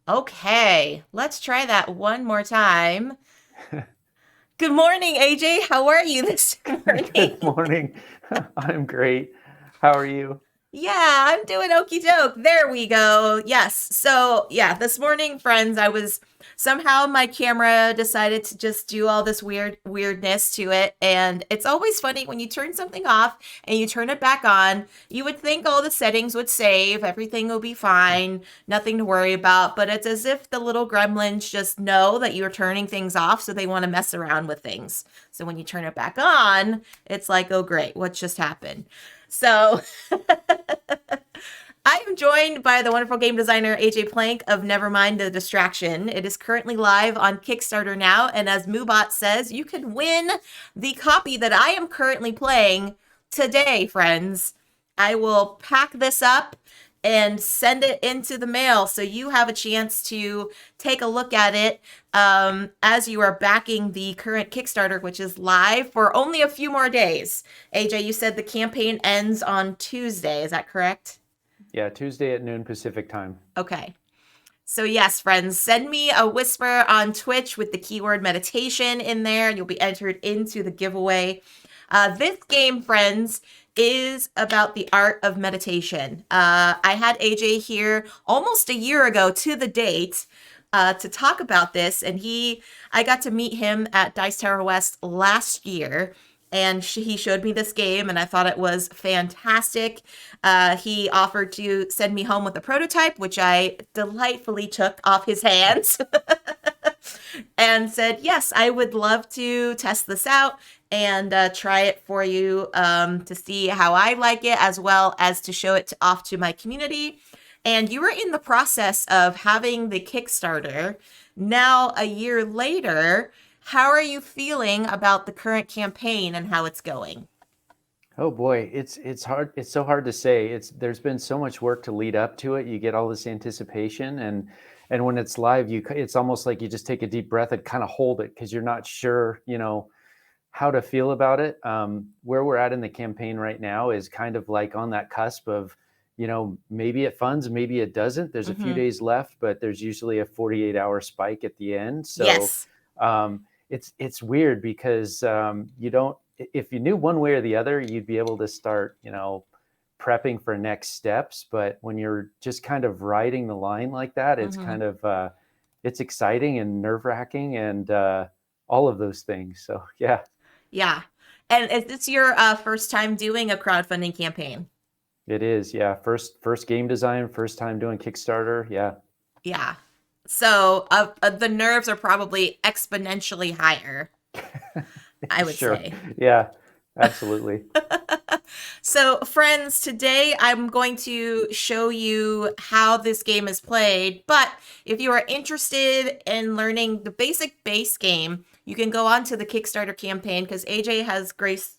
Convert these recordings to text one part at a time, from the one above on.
Okay, let's try that one more time. Good morning, AJ. How are you this morning? Good morning. I'm great. How are you? Yeah, I'm doing okie doke. There we go. Yes. So, yeah, this morning, friends, I was somehow my camera decided to just do all this weirdness to it. And it's always funny when you turn something off and you turn it back on. You would think all the settings would save, everything will be fine, nothing to worry about. But it's as if the little gremlins just know that you're turning things off, so they want to mess around with things. So when you turn it back on, it's like, oh, great, what just happened? So I am joined by the wonderful game designer AJ Plank of Nevermind the Distraction. It is currently live on Kickstarter now, and as Moobot says, you can win the copy that I am currently playing today, friends. I will pack this up and send it into the mail so you have a chance to take a look at it as you are backing the current Kickstarter, which is live for only a few more days. AJ, you said the campaign ends on Tuesday. Is that correct? Yeah, Tuesday at noon Pacific time. Okay. So, yes, friends, send me a whisper on Twitch with the keyword meditation in there, and you'll be entered into the giveaway. This game, friends, is about the art of meditation. I had AJ here almost a year ago to the date to talk about this, and I got to meet him at Dice Tower West last year, and he showed me this game, and I thought it was fantastic. He offered to send me home with a prototype, which I delightfully took off his hands and said, yes, I would love to test this out and try it for you to see how I like it, as well as to show it off to my community. And you were in the process of having the Kickstarter. Now, a year later, how are you feeling about the current campaign and how it's going? Oh boy, it's hard. It's so hard to say. There's been so much work to lead up to it. You get all this anticipation, and when it's live, it's almost like you just take a deep breath and kind of hold it because you're not sure, how to feel about it. Where we're at in the campaign right now is kind of like on that cusp of, maybe it funds, maybe it doesn't. There's a few Mm-hmm. days left, but there's usually a 48-hour spike at the end. So Yes. it's weird because you don't. If you knew one way or the other, you'd be able to start, prepping for next steps. But when you're just kind of riding the line like that, it's Mm-hmm. kind of it's exciting and nerve wracking and all of those things. So yeah. Yeah. And is this your first time doing a crowdfunding campaign? It is, yeah. First game design, first time doing Kickstarter, yeah. Yeah. So the nerves are probably exponentially higher, I would Sure. say. Yeah, absolutely. So, friends, today I'm going to show you how this game is played. But if you are interested in learning the basic base game, you can go on to the Kickstarter campaign because AJ has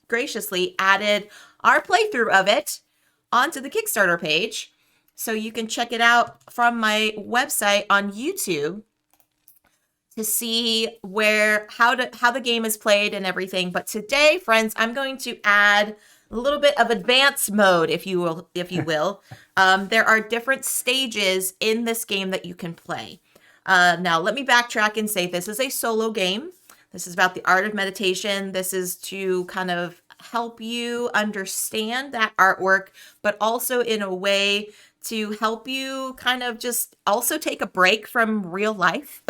graciously added our playthrough of it onto the Kickstarter page. So you can check it out from my website on YouTube to see where how the game is played and everything. But today, friends, I'm going to add a little bit of advanced mode, if you will. There are different stages in this game that you can play. Now, let me backtrack and say this is a solo game. This is about the art of meditation. This is to kind of help you understand that artwork, but also in a way to help you kind of just also take a break from real life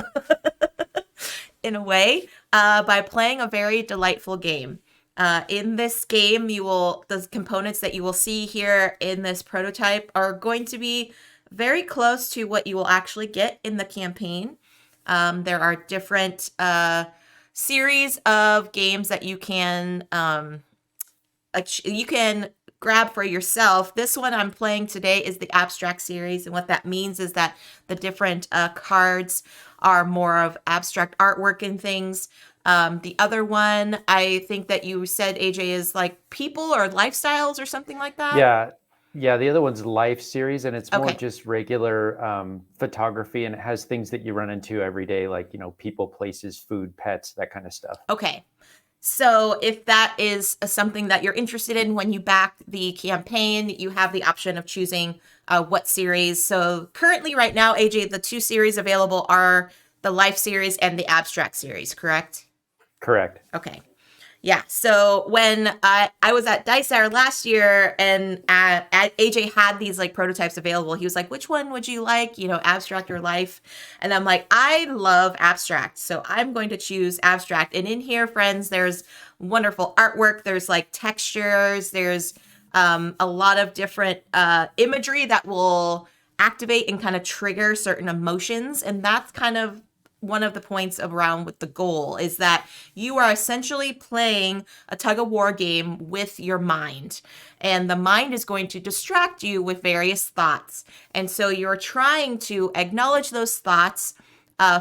in a way by playing a very delightful game. In this game, the components that you will see here in this prototype are going to be very close to what you will actually get in the campaign. There are different series of games that you can grab for yourself. This one I'm playing today is the abstract series, and what that means is that the different cards are more of abstract artwork and things. The other one, I think that you said, AJ, is like people or lifestyles or something like that. Yeah. Yeah, the other one's Life series, and it's more Okay. just regular photography, and it has things that you run into every day, like, people, places, food, pets, that kind of stuff. Okay. So if that is something that you're interested in when you back the campaign, you have the option of choosing what series. So currently right now, AJ, the two series available are the Life series and the Abstract series, correct? Correct. Okay. Yeah. So when I was at Dice Hour last year and AJ had these like prototypes available, he was like, which one would you like? You know, Abstract or Life? And I'm like, I love Abstract. So I'm going to choose Abstract. And in here, friends, there's wonderful artwork. There's like textures. There's a lot of different imagery that will activate and kind of trigger certain emotions. And that's kind of one of the points around with the goal is that you are essentially playing a tug of war game with your mind. And the mind is going to distract you with various thoughts. And so you're trying to acknowledge those thoughts,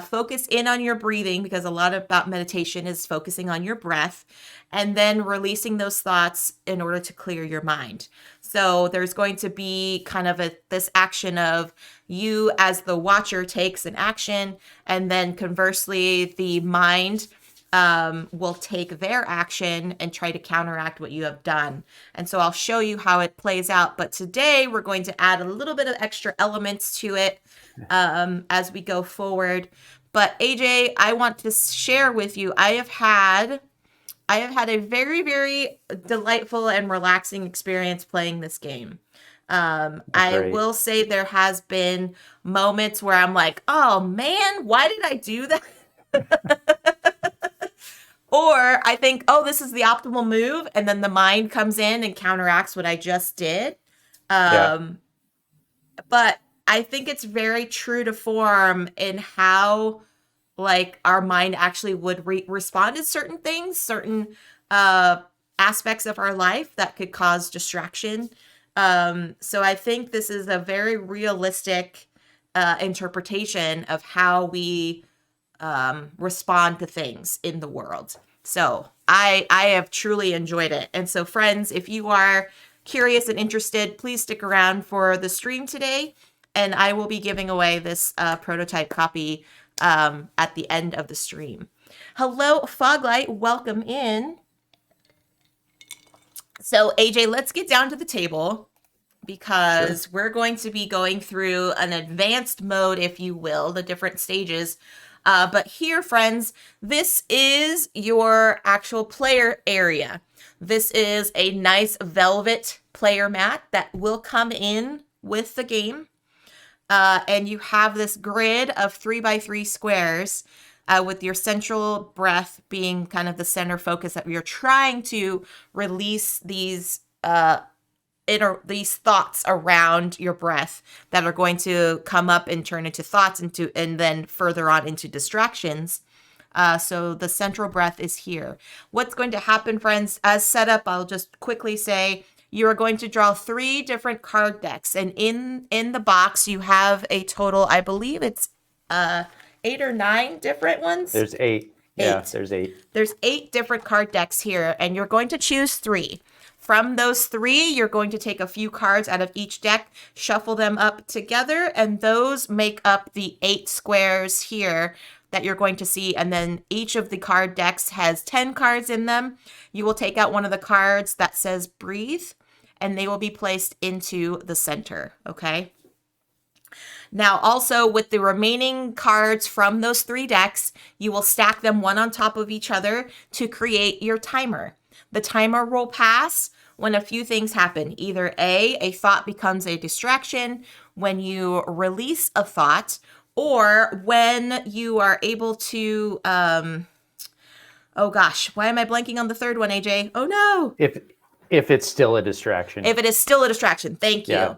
focus in on your breathing, because a lot about meditation is focusing on your breath, and then releasing those thoughts in order to clear your mind. So there's going to be kind of this action of you as the watcher takes an action, and then conversely, the mind will take their action and try to counteract what you have done. And so I'll show you how it plays out. But today we're going to add a little bit of extra elements to it as we go forward. But AJ, I want to share with you, I have had a very, very delightful and relaxing experience playing this game. I Great. will say there has been moments where I'm like, oh man, why did I do that? Or I think, oh, this is the optimal move. And then the mind comes in and counteracts what I just did. Yeah. But I think it's very true to form in how like our mind actually would respond to certain things, certain aspects of our life that could cause distraction. So I think this is a very realistic interpretation of how we respond to things in the world. So I have truly enjoyed it. And so friends, if you are curious and interested, please stick around for the stream today. And I will be giving away this prototype copy at the end of the stream. Hello, Foglight. Welcome in. So AJ, let's get down to the table because we're going to be going through an advanced mode, if you will, the different stages. But here, friends, this is your actual player area. This is a nice velvet player mat that will come in with the game. And you have this grid of 3x3 squares with your central breath being kind of the center focus that you're trying to release these thoughts around your breath that are going to come up and turn into thoughts and then further on into distractions. So the central breath is here. What's going to happen, friends, as set up, I'll just quickly say, you are going to draw 3 different card decks. And in the box, you have a total, I believe it's 8 or 9 different ones. There's 8. Yeah, there's 8. There's 8 different card decks here, and you're going to choose 3. From those 3, you're going to take a few cards out of each deck, shuffle them up together, and those make up the 8 squares here that you're going to see. And then each of the card decks has 10 cards in them. You will take out one of the cards that says breathe, and they will be placed into the center, okay? Now, also with the remaining cards from those 3 decks, you will stack them one on top of each other to create your timer. The timer will pass when a few things happen. Either a thought becomes a distraction, when you release a thought, or when you are able to, oh gosh, why am I blanking on the third one, AJ? Oh no. If it's still a distraction. If it is still a distraction, thank you. Yeah.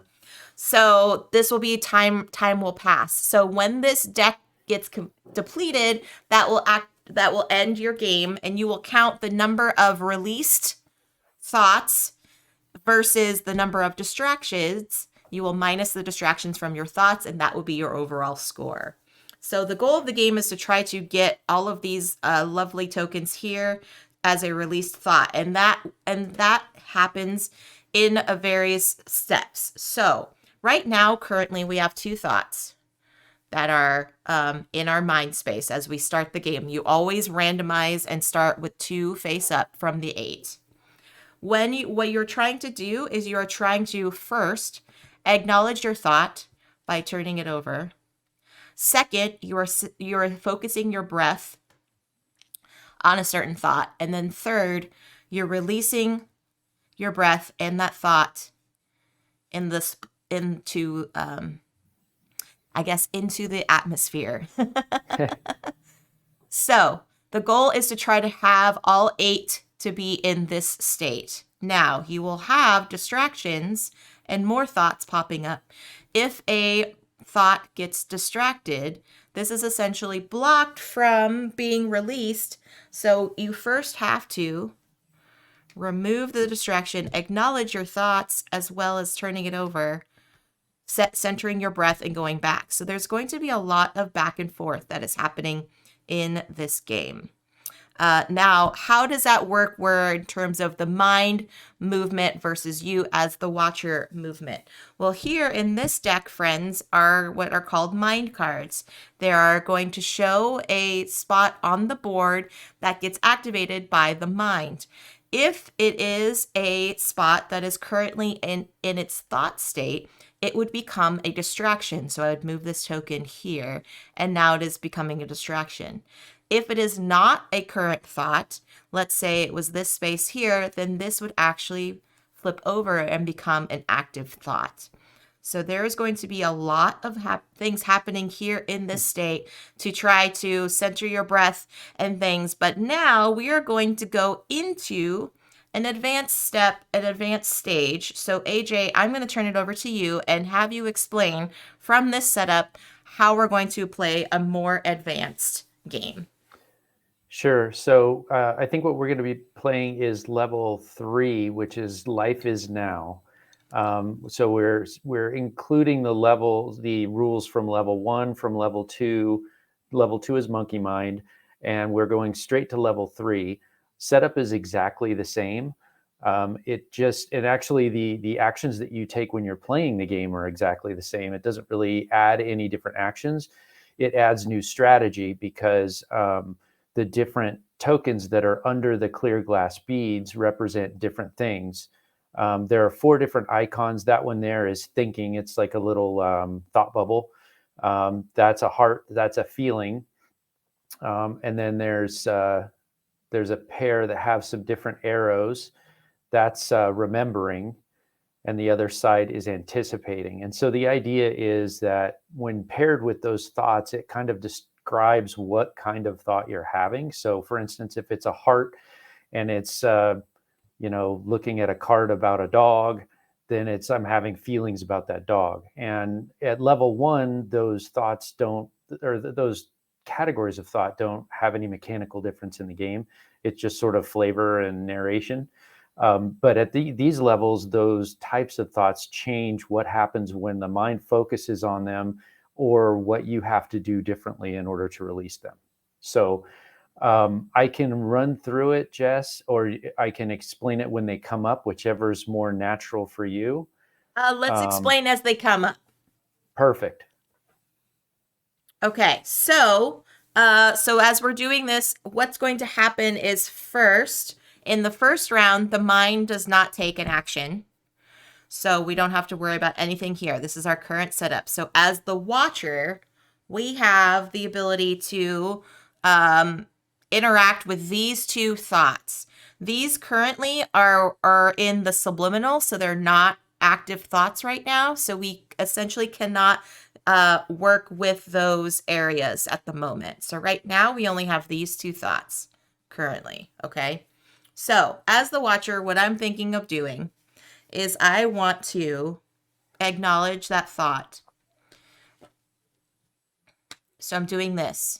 So this will be time will pass. So when this deck gets depleted, that will end your game, and you will count the number of released thoughts versus the number of distractions. You will minus the distractions from your thoughts, and that will be your overall score. So the goal of the game is to try to get all of these lovely tokens here as a released thought, and that happens in various steps. So right now, currently, we have 2 thoughts. that are in our mind space as we start the game. You always randomize and start with 2 face up from the 8. What you're trying to do is you are trying to first acknowledge your thought by turning it over. Second, you're focusing your breath on a certain thought, and then third, you're releasing your breath and that thought in this into I guess into the atmosphere. So the goal is to try to have all 8 to be in this state. Now you will have distractions and more thoughts popping up. If a thought gets distracted, this is essentially blocked from being released. So you first have to remove the distraction, acknowledge your thoughts as well as turning it over, centering your breath and going back. So there's going to be a lot of back and forth that is happening in this game. Now, how does that work where in terms of the mind movement versus you as the watcher movement? Well, here in this deck, friends, are what are called mind cards. They are going to show a spot on the board that gets activated by the mind. If it is a spot that is currently in its thought state, it would become a distraction. So I would move this token here, and now it is becoming a distraction. If it is not a current thought, let's say it was this space here, then this would actually flip over and become an active thought. So there is going to be a lot of things happening here in this state to try to center your breath and things. But now we are going to go into an advanced step, an advanced stage. So AJ, I'm going to turn it over to you and have you explain from this setup how we're going to play a more advanced game. Sure. So I think what we're going to be playing is level 3, which is Life is Now. So we're including the rules from level 1, from level 2. Level 2 is Monkey Mind, and we're going straight to level 3. Setup is exactly the same. And actually the actions that you take when you're playing the game are exactly the same. It doesn't really add any different actions. It adds new strategy because the different tokens that are under the clear glass beads represent different things. There are 4 different icons. That one there is thinking. It's like a little thought bubble. That's a heart. That's a feeling. And then there's a pair that have some different arrows. That's remembering. And the other side is anticipating. And so the idea is that when paired with those thoughts, it kind of describes what kind of thought you're having. So for instance, if it's a heart and it's looking at a card about a dog, then I'm having feelings about that dog. And at level 1, those thoughts those categories of thought don't have any mechanical difference in the game. It's just sort of flavor and narration. But at these levels, those types of thoughts change what happens when the mind focuses on them, or what you have to do differently in order to release them. So I can run through it, Jess, or I can explain it when they come up, whichever is more natural for you. Let's explain as they come up. Perfect. Okay, so as we're doing this, what's going to happen is first, in the first round, the mind does not take an action. So we don't have to worry about anything here. This is our current setup. So as the watcher, we have the ability to interact with these 2 thoughts. These currently are in the subliminal, so they're not active thoughts right now. So we essentially cannot work with those areas at the moment. So right now we only have these 2 thoughts currently, okay? So as the watcher, what I'm thinking of doing is I want to acknowledge that thought. So I'm doing this,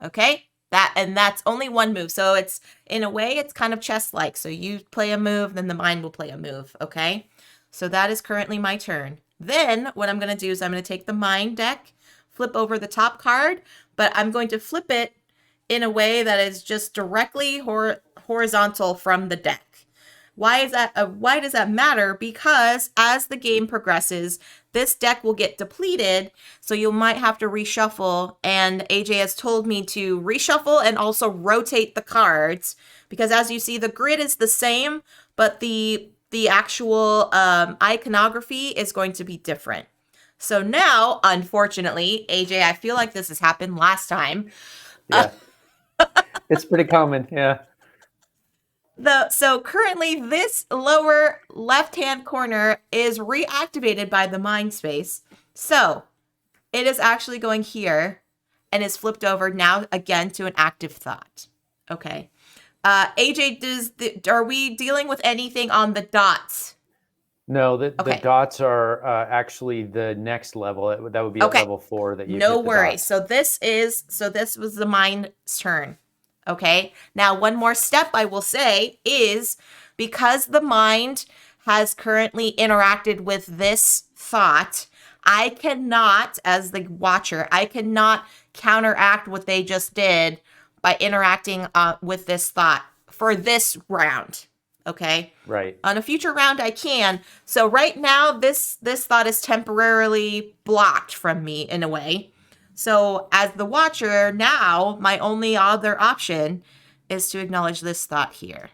okay? That's only one move. So it's, in a way, it's kind of chess-like. So you play a move, then the mind will play a move, okay? So that is currently my turn. Then what I'm going to do is I'm going to take the mind deck, flip over the top card, but I'm going to flip it in a way that is just directly horizontal from the deck. Why is that? Why does that matter? Because as the game progresses, this deck will get depleted, so you might have to reshuffle. And AJ has told me to reshuffle and also rotate the cards because, as you see, the grid is the same, but the actual iconography is going to be different. So now, unfortunately, AJ, I feel like this has happened last time. Yeah. It's pretty common. Yeah. So currently this lower left-hand corner is reactivated by the mind space. So it is actually going here and is flipped over now again to an active thought. Okay. AJ, are we dealing with anything on the dots? No, the Okay. dots are actually the next level. That would be at Okay. level 4 that you No hit the worries. dots. So this was the mind's turn. Okay. Now, one more step I will say is because the mind has currently interacted with this thought, I cannot, as the watcher, I cannot counteract what they just did by interacting with this thought for this round. Okay. Right. On a future round, I can. So right now, this thought is temporarily blocked from me in a way. So as the watcher, now my only other option is to acknowledge this thought here.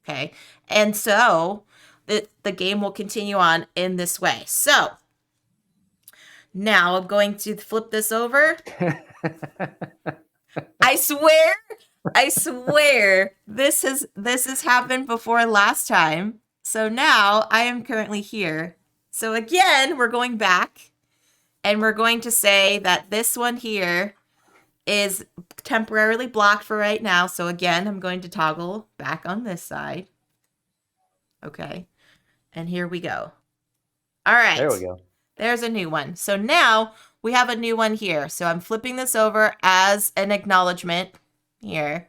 Okay. And so the game will continue on in this way. So now I'm going to flip this over. I swear this has happened before last time. So now I am currently here. So again, we're going back and we're going to say that this one here is temporarily blocked for right now. So again, I'm going to toggle back on this side. Okay. And here we go. All right. There we go. There's a new one. So now we have a new one here. So I'm flipping this over as an acknowledgement here.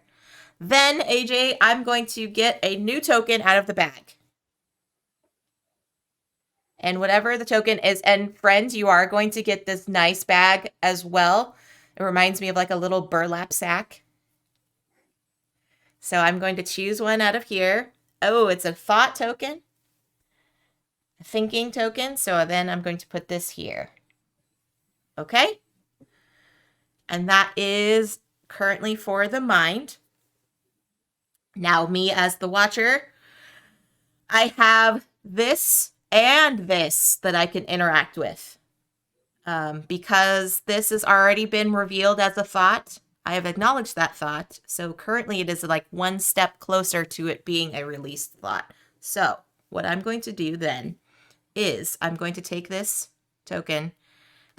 Then, AJ, I'm going to get a new token out of the bag. And whatever the token is, and friends, you are going to get this nice bag as well. It reminds me of like a little burlap sack. So I'm going to choose one out of here. Oh, it's a thought token. A thinking token. So then I'm going to put this here. Okay? And that is currently for the mind. Now, me as the watcher, I have this and this that I can interact with. Because this has already been revealed as a thought, I have acknowledged that thought. So currently it is like one step closer to it being a released thought. So what I'm going to do then is I'm going to take this token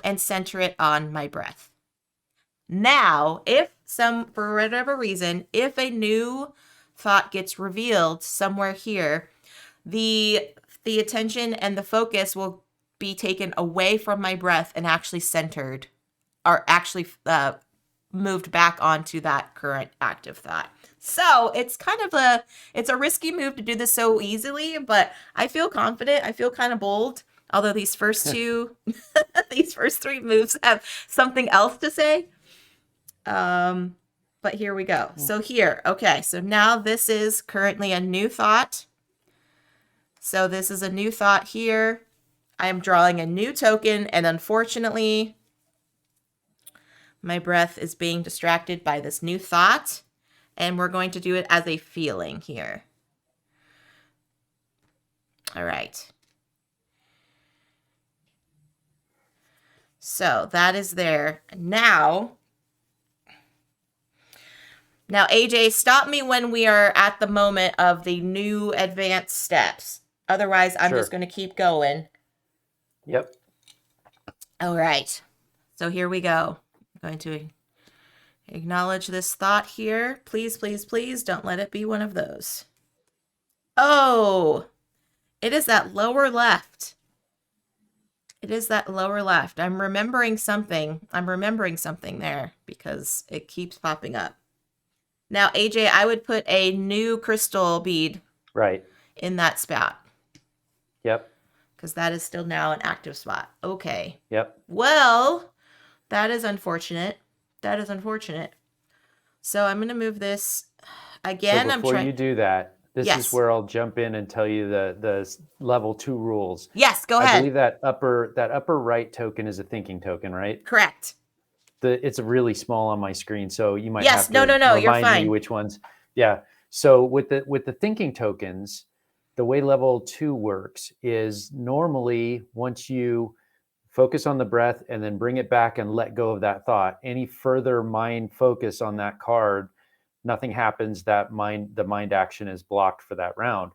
and center it on my breath. Now, for whatever reason, if a new thought gets revealed somewhere here, the attention and the focus will be taken away from my breath and actually centered, or actually moved back onto that current active thought. So it's kind of it's a risky move to do this so easily, but I feel confident. I feel kind of bold. Although these first two, these first three moves have something else to say. But here we go. So here, okay. So now this is currently a new thought. So this is a new thought here. I am drawing a new token, and unfortunately, my breath is being distracted by this new thought, and we're going to do it as a feeling here. All right. So that is there. Now, AJ, stop me when we are at the moment of the new advanced steps. Otherwise, I'm just going to keep going. Yep. All right. So here we go. I'm going to acknowledge this thought here. Please, please, please don't let it be one of those. Oh, it is that lower left. It is that lower left. I'm remembering something. There because it keeps popping up. Now, AJ, I would put a new crystal bead in that spot. Yep. Because that is still now an active spot. Okay. Yep. Well, that is unfortunate. So I'm going to move this again. So before you do that, This is Yes. where I'll jump in and tell you the level 2 rules. Yes, go I ahead. believe that upper right token is a thinking token, right? Correct. It's really small on my screen, so you might Yes, have no, to no, no, you're remind me fine. which ones. Yeah. So with the thinking tokens, the way level 2 works is normally once you focus on the breath and then bring it back and let go of that thought, any further mind focus on that card, nothing happens. The mind action is blocked for that round.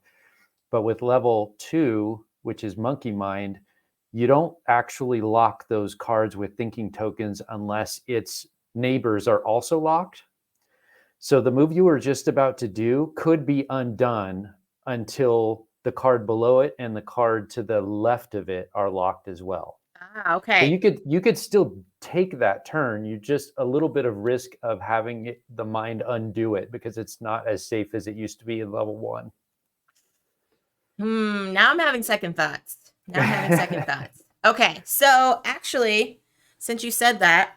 But with level 2, which is monkey mind, you don't actually lock those cards with thinking tokens unless its neighbors are also locked. So the move you were just about to do could be undone until the card below it and the card to the left of it are locked as well. Ah, So okay. you could still take that turn. You just a little bit of risk of having the mind undo it because it's not as safe as it used to be in level 1. Now I'm having second thoughts. Now I'm having second thoughts. Okay, so actually, since you said that,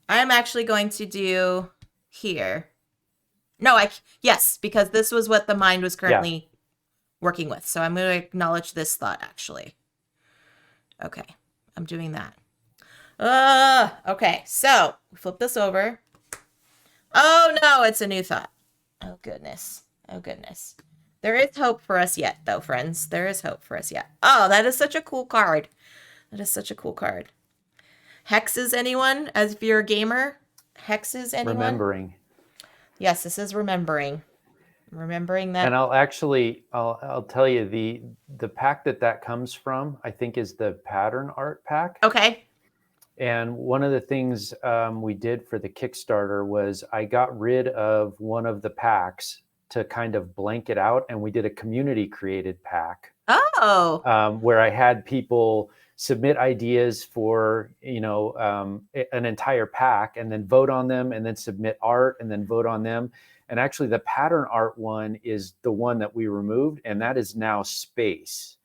I'm actually going to do here. No, yes, because this was what the mind was Yeah. currently working with. So I'm going to acknowledge this thought actually. Okay, I'm doing that. Okay, so flip this over. Oh no, it's a new thought. Oh goodness. Oh goodness. There is hope for us yet, though, friends. There is hope for us yet. Oh, that is such a cool card. That is such a cool card. Hexes, anyone? As if you're a gamer? Hexes, anyone? Remembering. Yes, this is remembering. Remembering And that. I'll tell you the pack that comes from, I think, is the pattern art pack. Okay. And one of the things we did for the Kickstarter was I got rid of one of the packs to kind of blank it out, and we did a community created pack Oh, where I had people submit ideas for an entire pack, and then vote on them, and then submit art, and then vote on them. And actually, the pattern art one is the one that we removed, and that is now space.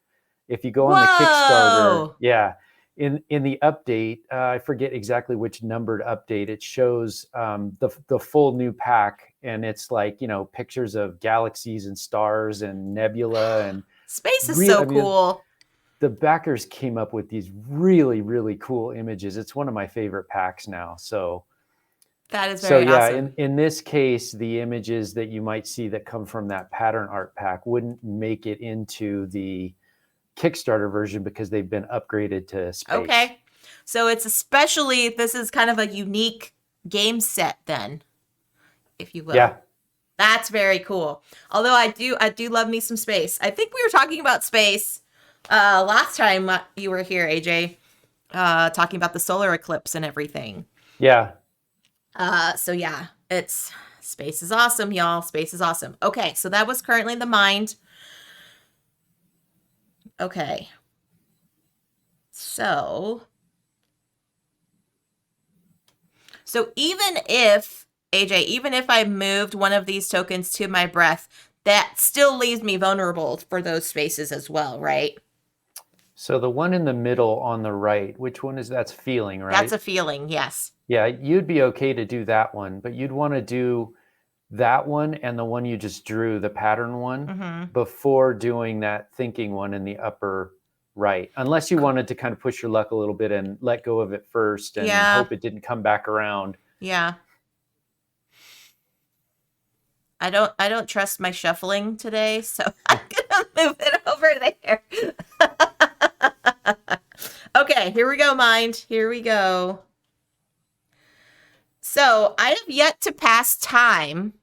If you go on the Kickstarter, whoa. yeah, in the update, I forget exactly which numbered update. It shows the full new pack, and it's like pictures of galaxies and stars and nebula and Space is real. so I mean, cool. the backers came up with these really cool images. It's one of my favorite packs now. That is So very yeah, awesome. in this case, the images that you might see that come from that pattern art pack wouldn't make it into the Kickstarter version because they've been upgraded to space. Okay. So it's especially, this is kind of a unique game set then, if you will. Yeah, That's very cool. Although I do love me some space. I think we were talking about space last time you were here, AJ, talking about the solar eclipse and everything. yeah. So yeah, it's space is awesome, y'all. Space is awesome. Okay, so that was currently the mind. Okay. So even if AJ, even if I moved one of these tokens to my breath, that still leaves me vulnerable for those spaces as well, right? So the one in the middle on the right, which one is that's feeling, That's right? a feeling, yes. Yeah, you'd be okay to do that one, but you'd want to do that one and the one you just drew, the pattern one, Mm-hmm. before doing that thinking one in the upper right. Unless you wanted to kind of push your luck a little bit and let go of it first and Yeah, hope it didn't come back around. yeah. I don't trust my shuffling today, so I'm gonna move it over there. Okay, here we go, mind. Here we go. So I have yet to pass time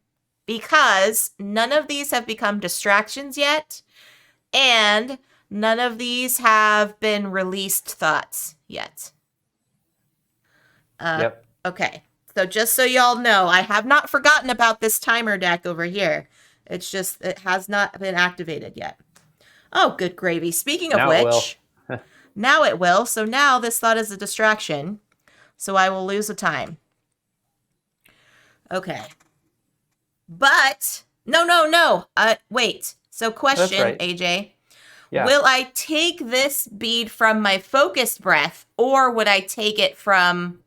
because none of these have become distractions yet, and none of these have been released thoughts yet. Yep. Okay, so just so y'all know, I have not forgotten about this timer deck over here. It's just, it has not been activated yet. Oh, good gravy. Speaking of Now it will. which, now it will. So now this thought is a distraction. So I will lose a time. Okay. But, no, no, no. Wait. So That's question, right. AJ. Yeah. Will I take this bead from my focused breath, or would I take it from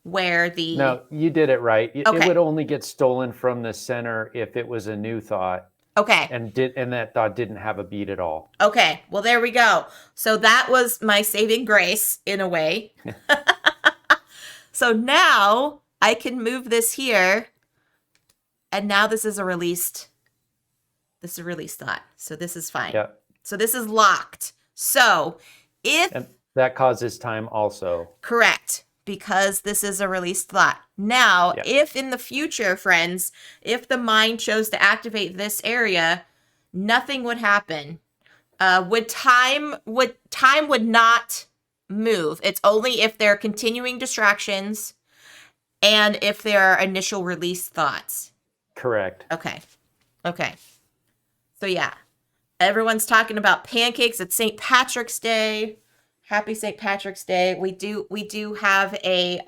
where the... No, you did it right. It Okay. would only get stolen from the center if it was a new thought. Okay. and that thought didn't have a beat at all. Okay. Well, there we go. So that was my saving grace in a way. So now I can move this here. And now this is a released thought. So this is fine. Yeah. So this is locked. So if And that causes time also. correct, because this is a released thought. Now, Yeah. if in the future, friends, if the mind chose to activate this area, nothing would happen. Time would not move. It's only if there are continuing distractions and if there are initial release thoughts. Correct. Okay. Okay. So yeah, everyone's talking about pancakes. It's St. Patrick's Day. Happy St. Patrick's Day. We do have a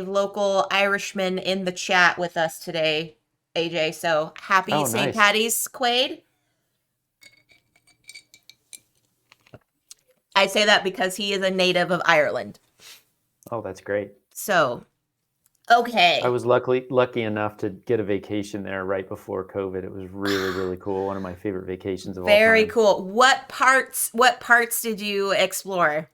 local Irishman in the chat with us today, AJ. So happy Oh, St. nice. Patty's, Quaid. I say that because he is a native of Ireland. Oh, that's great. So, okay. I was lucky enough to get a vacation there right before COVID. It was really, really cool. One of my favorite vacations of all time. Very cool. What parts did you explore?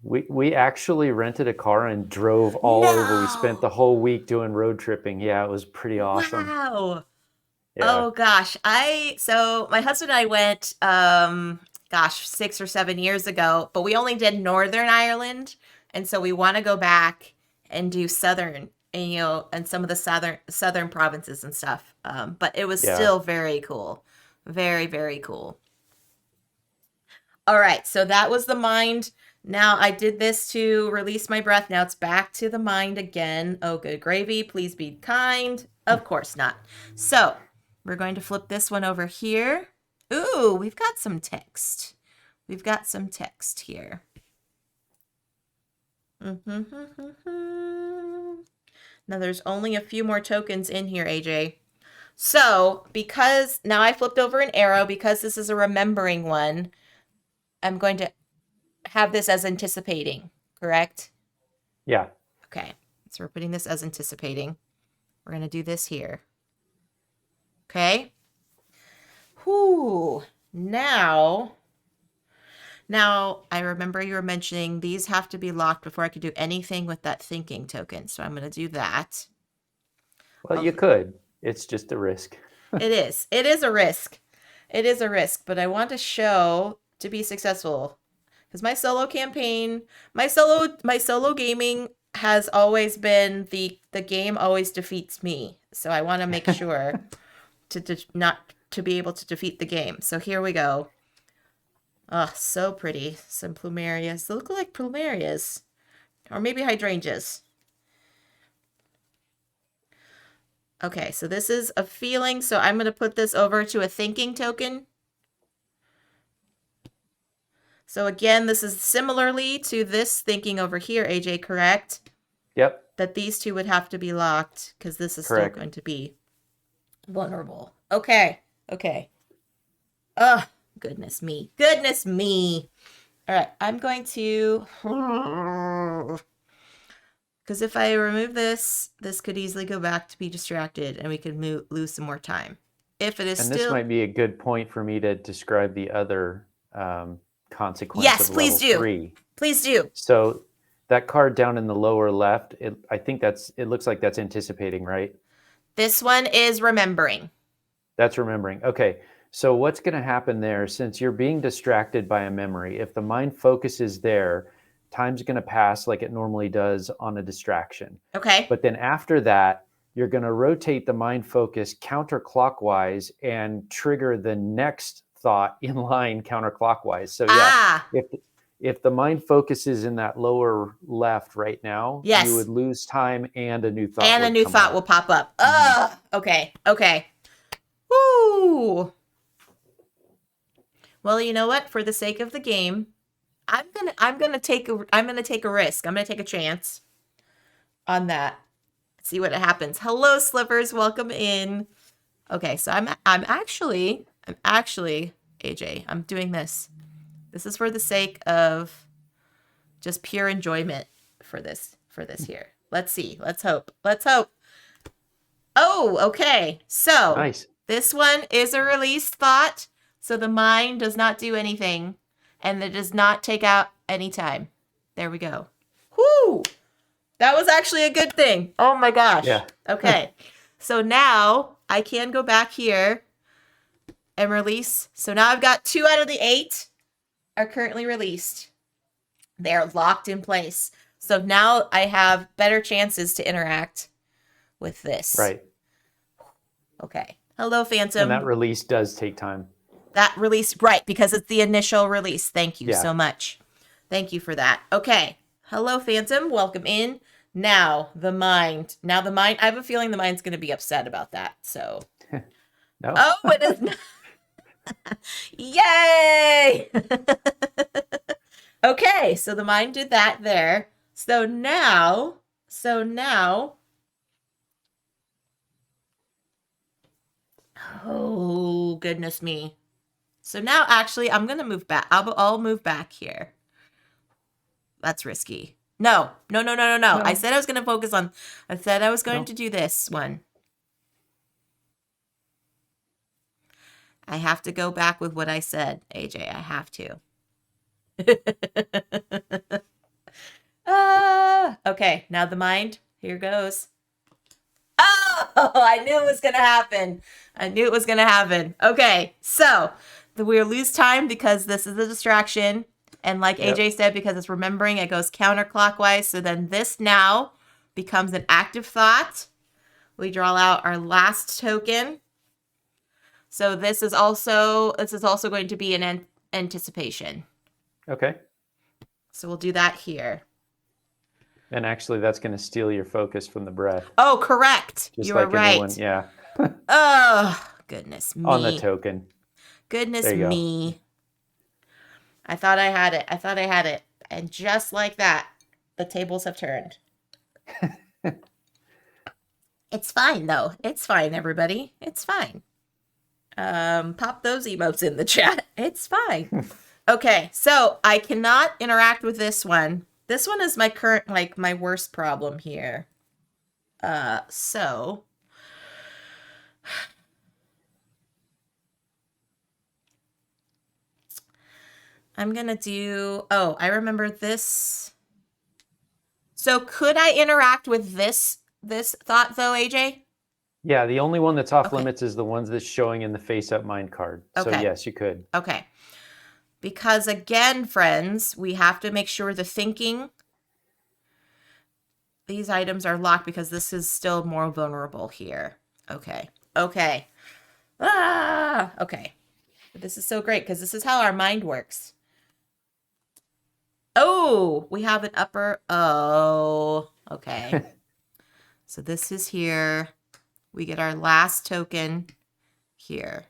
We actually rented a car and drove all over. We spent the whole week doing road tripping. Yeah, it was pretty awesome. Wow. Yeah. Oh gosh. So my husband and I went 6 or 7 years ago, but we only did Northern Ireland, and so we want to go back and do Southern, and some of the southern provinces and stuff. But it was still very cool. Very, very cool. All right, so that was the mind. Now I did this to release my breath. Now it's back to the mind again. Oh, good gravy. Please be kind. Of course not. So we're going to flip this one over here. Ooh, we've got some text. We've got some text here. Now there's only a few more tokens in here, AJ. So because now I flipped over an arrow, because this is a remembering one, I'm going to have this as anticipating, correct? Yeah. Okay, so we're putting this as anticipating. We're going to do this here. Okay. Whoo. Now I remember you were mentioning these have to be locked before I could do anything with that thinking token. So I'm going to do that. Well, you could. It's just a risk. It is. It is a risk. It is a risk, but I want to show to be successful. Because my solo campaign, my solo gaming has always been the game always defeats me. So I want to make sure not to be able to defeat the game. So here we go. Oh, so pretty. Some plumerias. They look like plumerias. Or maybe hydrangeas. Okay, so this is a feeling. So I'm going to put this over to a thinking token. So again, this is similarly to this thinking over here, AJ, correct? Yep. That these two would have to be locked because this is Correct. still going to be vulnerable. Okay. Okay. Oh, goodness me. Goodness me. All right. I'm going to... Because if I remove this, this could easily go back to be distracted and we could lose some more time. If it is And still... this might be a good point for me to describe the other consequence yes, of please level do. 3. Please do. So that card down in the lower left, I think it looks like that's anticipating, right? This one is remembering. That's remembering. Okay. So what's going to happen there, since you're being distracted by a memory, if the mind focuses there, time's going to pass like it normally does on a distraction. Okay. But then after that, you're going to rotate the mind focus counterclockwise and trigger the next thought in line counterclockwise. So yeah, if the mind focuses in that lower left right now, yes, you would lose time and a new thought. And a new thought will pop up. Okay. Okay. Woo. Well, you know what? For the sake of the game, I'm gonna take a risk. I'm gonna take a chance on that. See what happens. Hello, Slivers. Welcome in. Okay, so I'm actually AJ. I'm doing this. This is for the sake of just pure enjoyment for this here. Let's see. Let's hope. Oh, okay. So nice. This one is a released thought, so the mind does not do anything, and it does not take out any time. There we go. Whoo! That was actually a good thing. Oh my gosh. Yeah. Okay. So now I can go back here and release. So now I've got 2 out of the 8 are currently released. They're locked in place. So now I have better chances to interact with this. Right. Okay. Hello, Phantom. And that release does take time. That release, right, because it's the initial release. Thank you Yeah. so much. Thank you for that. Okay. Hello, Phantom. Welcome in. Now, the mind. I have a feeling the mind's going to be upset about that. So. No. Oh, it is not. Yay! Okay, so the mind did that there. So now. Oh, goodness me. So now, actually, I'm going to move back. I'll move back here. That's risky. No. I said I was going to focus on, I said I was going to do this one. I have to go back with what I said, AJ. I have to. Okay, now the mind. Here goes. Oh, I knew it was going to happen. Okay, so we'll lose time because this is a distraction. And like AJ said, because it's remembering, it goes counterclockwise. So then this now becomes an active thought. We draw out our last token. So this is also going to be an anticipation. Okay. So we'll do that here. And actually, that's going to steal your focus from the breath. Oh, correct. Just You like are right. One. Yeah. Oh, goodness me. On the token. Goodness me. I thought I had it. And just like that, the tables have turned. It's fine, though. It's fine, everybody. It's fine. Pop those emotes in the chat. It's fine. Okay, so I cannot interact with this one. This one is my current, my worst problem here. So I'm gonna do, I remember this. So could I interact with this thought though, AJ? Yeah, the only one that's off limits is the ones that's showing in the face-up mind card. So yes, you could. Okay. Because again, friends, we have to make sure the thinking, these items are locked because this is still more vulnerable here. Okay. Okay. Okay. This is so great because this is how our mind works. Oh, we have an upper. Oh, okay. So this is here. We get our last token here.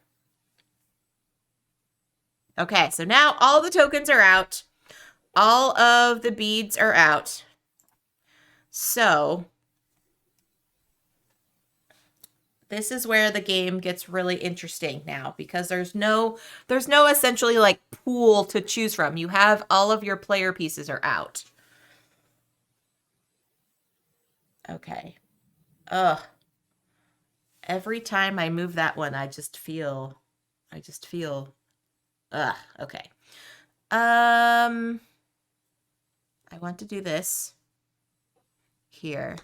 Okay, so now all the tokens are out. All of the beads are out. So this is where the game gets really interesting now because there's no essentially like pool to choose from. You have all of your player pieces are out. Okay. Ugh. Every time I move that one, I just feel, ugh, okay. I want to do this here.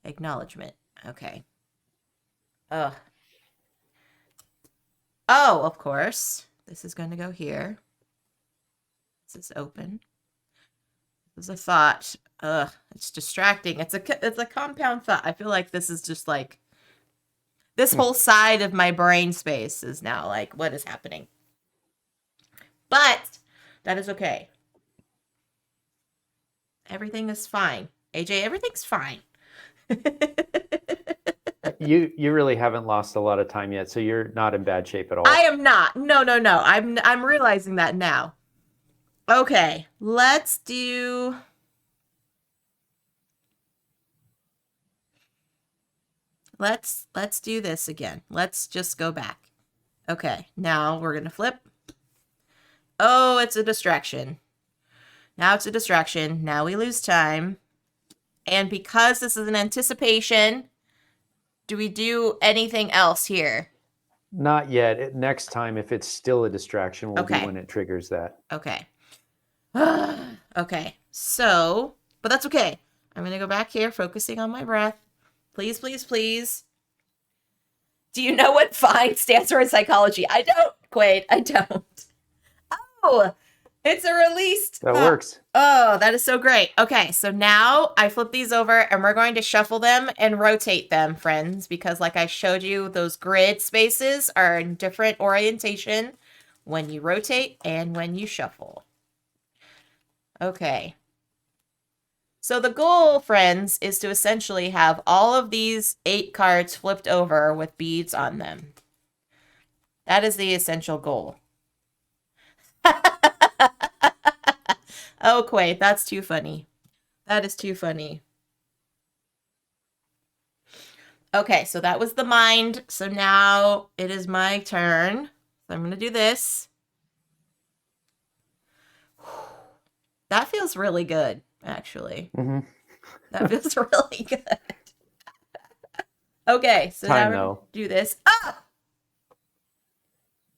Acknowledgement. Okay. Ugh. Oh, of course. This is going to go here. This is open. This is a thought. Ugh, it's distracting. It's a compound thought. I feel like this is just like this whole side of my brain space is now like, what is happening? But that is okay. Everything is fine. AJ, everything's fine. You really haven't lost a lot of time yet, so you're not in bad shape at all. I am not. No. I'm realizing that now. Okay, let's do this again. Let's just go back. Okay, now we're going to flip. Oh, it's a distraction. Now it's a distraction. Now we lose time. And because this is an anticipation, do we do anything else here? Not yet. Next time, if it's still a distraction, will be Okay. when it triggers that. Okay. Okay. So, but that's okay. I'm going to go back here, focusing on my breath. Please, please, please. Do you know what FINE stands for in psychology? I don't, Quaid. I don't. Oh, it's a released. That works. Oh, that is so great. Okay, so now I flip these over and we're going to shuffle them and rotate them, friends, because like I showed you, those grid spaces are in different orientation when you rotate and when you shuffle. Okay. So the goal, friends, is to essentially have all of these 8 cards flipped over with beads on them. That is the essential goal. Oh, Quay, that's too funny. That is too funny. Okay, so that was the mind. So now it is my turn. So I'm going to do this. That feels really good, actually. Mm-hmm. That feels really good. Okay, so now we're going to do this. Ah!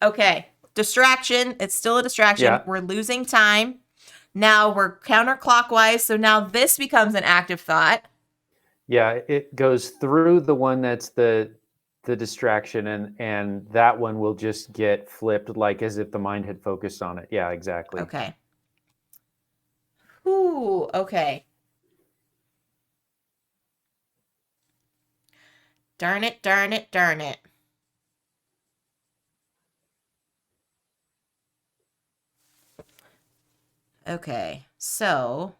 Okay, distraction. It's still a distraction. Yeah. We're losing time. Now we're counterclockwise, so now this becomes an active thought. Yeah, it goes through the one that's the distraction, and that one will just get flipped, like as if the mind had focused on it. Yeah, exactly. Okay. Ooh, okay. Darn it, darn it, darn it. Okay, so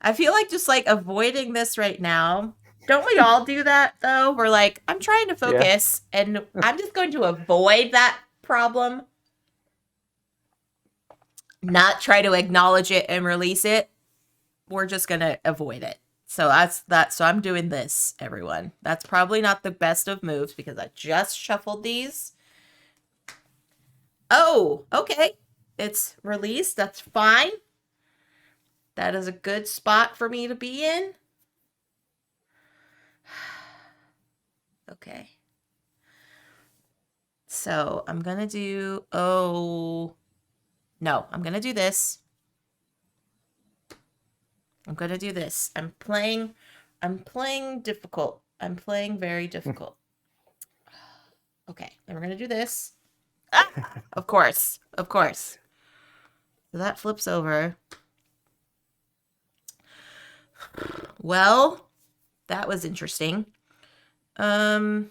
I feel like just like avoiding this right now. Don't we all do that though? We're like, I'm trying to focus and I'm just going to avoid that problem, not try to acknowledge it and release it. We're just going to avoid it. So that's that. So I'm doing this, everyone. That's probably not the best of moves because I just shuffled these. Oh, okay. It's released. That's fine. That is a good spot for me to be in. Okay. So I'm going to do, oh, no, I'm going to do this. I'm going to do this. I'm playing difficult. I'm playing very difficult. Okay, then we're going to do this. Ah, of course, of course. So that flips over. Well, that was interesting. Well,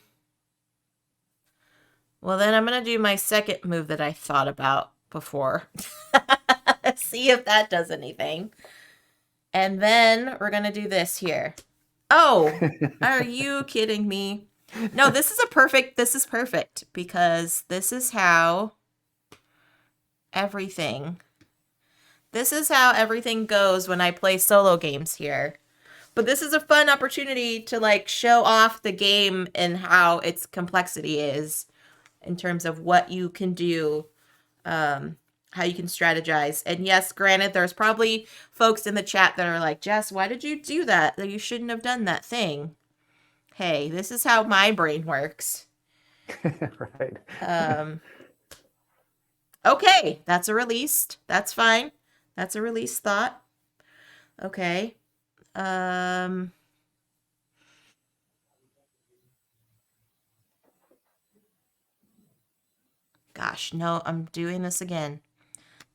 then I'm going to do my second move that I thought about before. See if that does anything. And then we're going to do this here. Oh, are you kidding me? No, this is perfect because this is how everything goes when I play solo games here. But this is a fun opportunity to like show off the game and how its complexity is in terms of what you can do, how you can strategize. And yes, granted, there's probably folks in the chat that are like, Jess, why did you do that? That you shouldn't have done that thing. Hey, this is how my brain works. Right. Okay, that's a released. That's fine. That's a released thought. Okay. Gosh, no, I'm doing this again.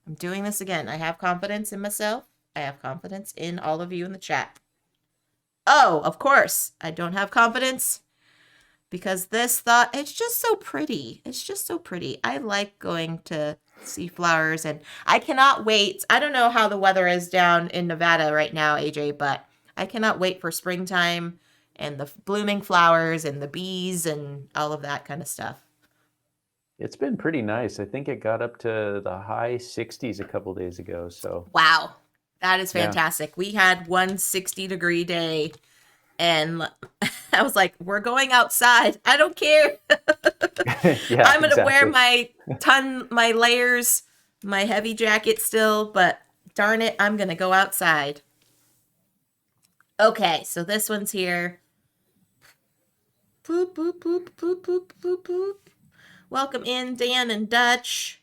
I have confidence in myself. I have confidence in all of you in the chat. Oh, of course. I don't have confidence because this thought, it's just so pretty. It's just so pretty. I like going to see flowers and I cannot wait. I don't know how the weather is down in Nevada right now, AJ, but I cannot wait for springtime and the blooming flowers and the bees and all of that kind of stuff. It's been pretty nice. I think it got up to the high 60s a couple days ago. So wow, that is fantastic. Yeah. We had one 60-degree day, and I was like, "We're going outside. I don't care. Yeah, I'm gonna wear my layers, my heavy jacket still, but darn it, I'm gonna go outside." Okay, so this one's here. Boop, boop, boop, boop, boop, boop, boop. Welcome in, Dan and Dutch.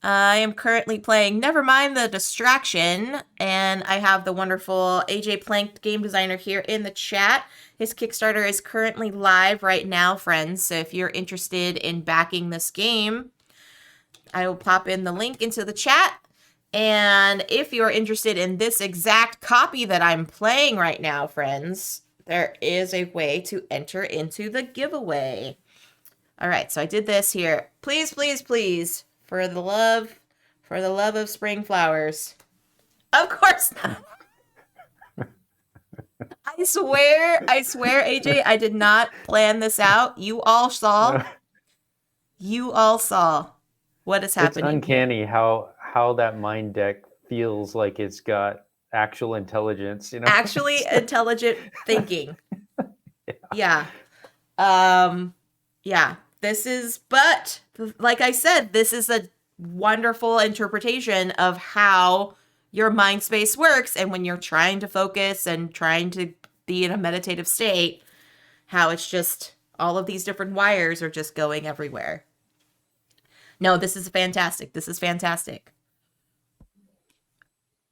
I am currently playing Nevermind the Distraction, and I have the wonderful AJ Plank, game designer, here in the chat. His Kickstarter is currently live right now, friends, so if you're interested in backing this game, I will pop in the link into the chat. And if you're interested in this exact copy that I'm playing right now, friends, there is a way to enter into the giveaway. All right, so I did this here. Please, please, please, for the love of spring flowers. Of course not. I swear, AJ, I did not plan this out. You all saw what is happening. It's uncanny how that mind deck feels like it's got actual intelligence, you know? Actually intelligent thinking. Yeah. Yeah. This is, but like I said, this is a wonderful interpretation of how your mind space works. And when you're trying to focus and trying to be in a meditative state, how it's just all of these different wires are just going everywhere. No, this is fantastic. This is fantastic.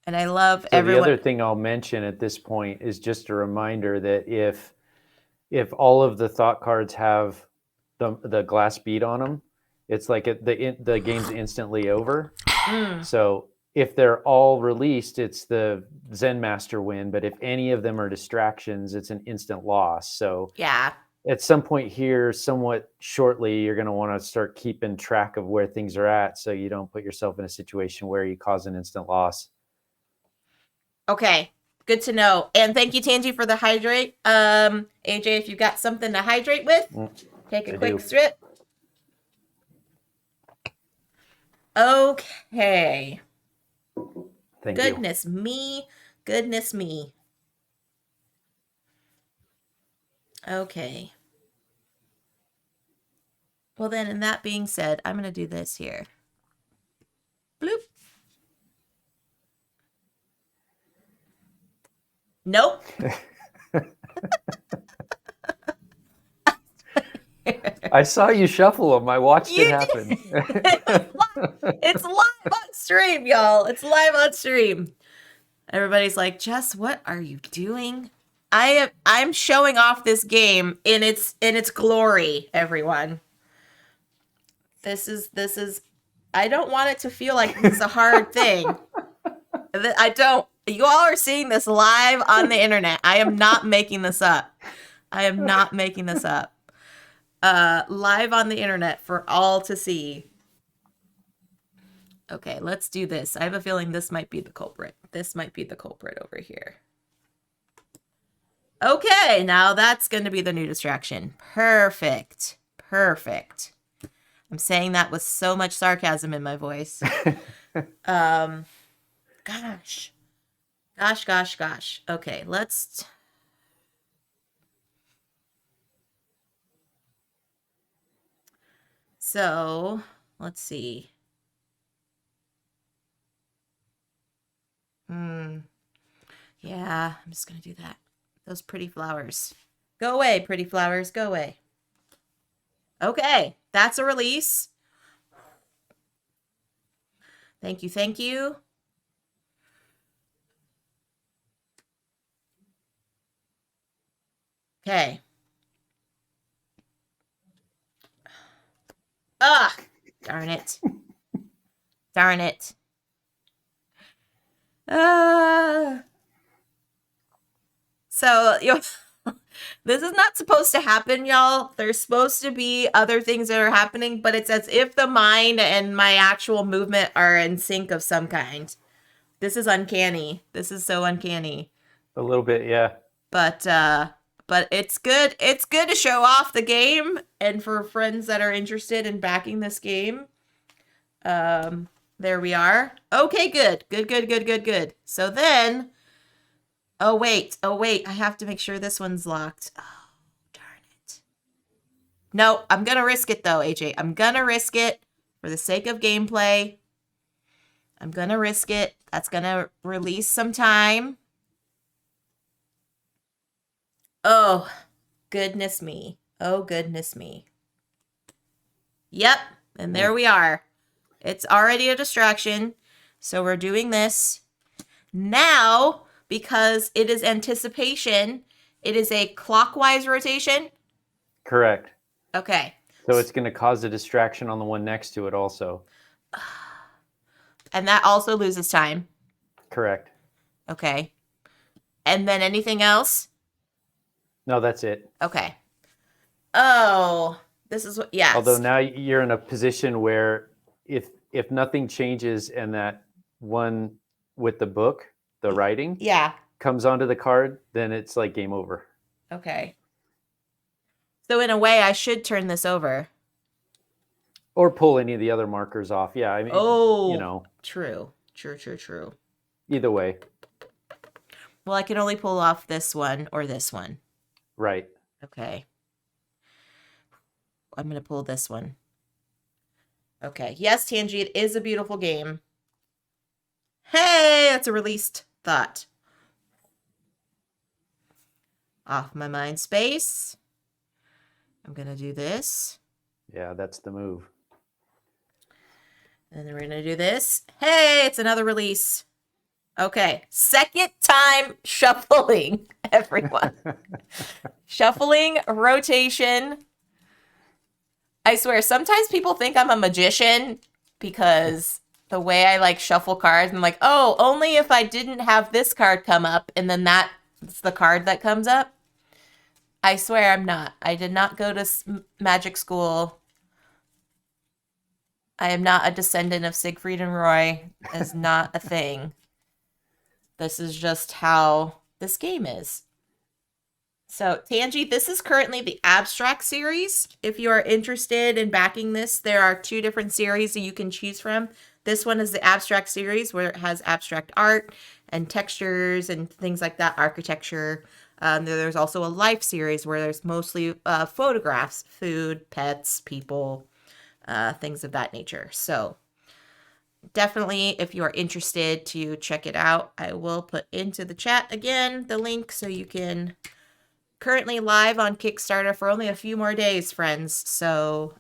And I love everyone. The other thing I'll mention at this point is just a reminder that if all of the thought cards have the glass bead on them, it's like the game's instantly over. So if they're all released, it's the Zen Master win. But if any of them are distractions, it's an instant loss. So yeah, at some point here, somewhat shortly, you're going to want to start keeping track of where things are at, so you don't put yourself in a situation where you cause an instant loss. Okay, good to know. And thank you, Tangy, for the hydrate. AJ, if you've got something to hydrate with, take a quick strip. Okay. Thank you. Goodness me. Goodness me. Okay. Well then, and that being said, I'm going to do this here. Bloop. Nope. I saw you shuffle them. I watched it happen. It's live on stream, y'all. It's live on stream. Everybody's like, Jess, what are you doing? I'm showing off this game in its glory, everyone. This is I don't want it to feel like it's a hard thing. I don't. You all are seeing this live on the internet. I am not making this up. I am not making this up. Live on the internet for all to see. Okay, let's do this. I have a feeling this might be the culprit. This might be the culprit over here. Okay, now that's going to be the new distraction. Perfect. Perfect. I'm saying that with so much sarcasm in my voice. Gosh. Okay, let's... So, let's see. Yeah, I'm just going to do that. Those pretty flowers. Go away, pretty flowers. Go away. Okay, that's a release. Thank you, thank you. Okay. Ah, darn it. Darn it. So, this is not supposed to happen, y'all. There's supposed to be other things that are happening, but it's as if the mind and my actual movement are in sync of some kind. This is uncanny. This is so uncanny. A little bit, yeah. But it's good. It's good to show off the game, and for friends that are interested in backing this game. There we are. Okay, good. Good. So then, oh wait, I have to make sure this one's locked. Oh, darn it. No, I'm gonna risk it though, AJ. I'm gonna risk it for the sake of gameplay. I'm gonna risk it. That's gonna release some time. Oh, goodness me. Oh, goodness me. Yep. And there we are. It's already a distraction. So we're doing this. Now, because it is anticipation, it is a clockwise rotation. Correct. Okay. So it's going to cause a distraction on the one next to it also. And that also loses time. Correct. Okay. And then anything else? No, that's it. Okay. Oh, this is what, Although yes. now you're in a position where if nothing changes and that one with the book, the writing Yeah. comes onto the card, then it's like game over. Okay. So in a way, I should turn this over. Or pull any of the other markers off. Yeah, I mean, Oh, true. True, true, true. either way. Well, I can only pull off this one or this one. Right. Okay. I'm going to pull this one. Okay. Yes, Tangi, it is a beautiful game. Hey, that's a released thought. Off my mind space. I'm going to do this. Yeah, that's the move. And then we're going to do this. Hey, it's another release. Okay. Second time shuffling, everyone. Shuffling, rotation. I swear, sometimes people think I'm a magician because the way I like shuffle cards, I'm like, oh, only if I didn't have this card come up, and then that's the card that comes up. I swear I'm not. I did not go to magic school. I am not a descendant of Siegfried and Roy. Is not a thing. This is just how this game is. So, Tangi, this is currently the abstract series. If you are interested in backing this, there are 2 different series that you can choose from. This one is the abstract series where it has abstract art and textures and things like that, architecture. There's also a life series where there's mostly photographs, food, pets, people, things of that nature. So definitely, if you are interested to check it out, I will put into the chat again the link so you can. Currently live on Kickstarter for only a few more days, friends. So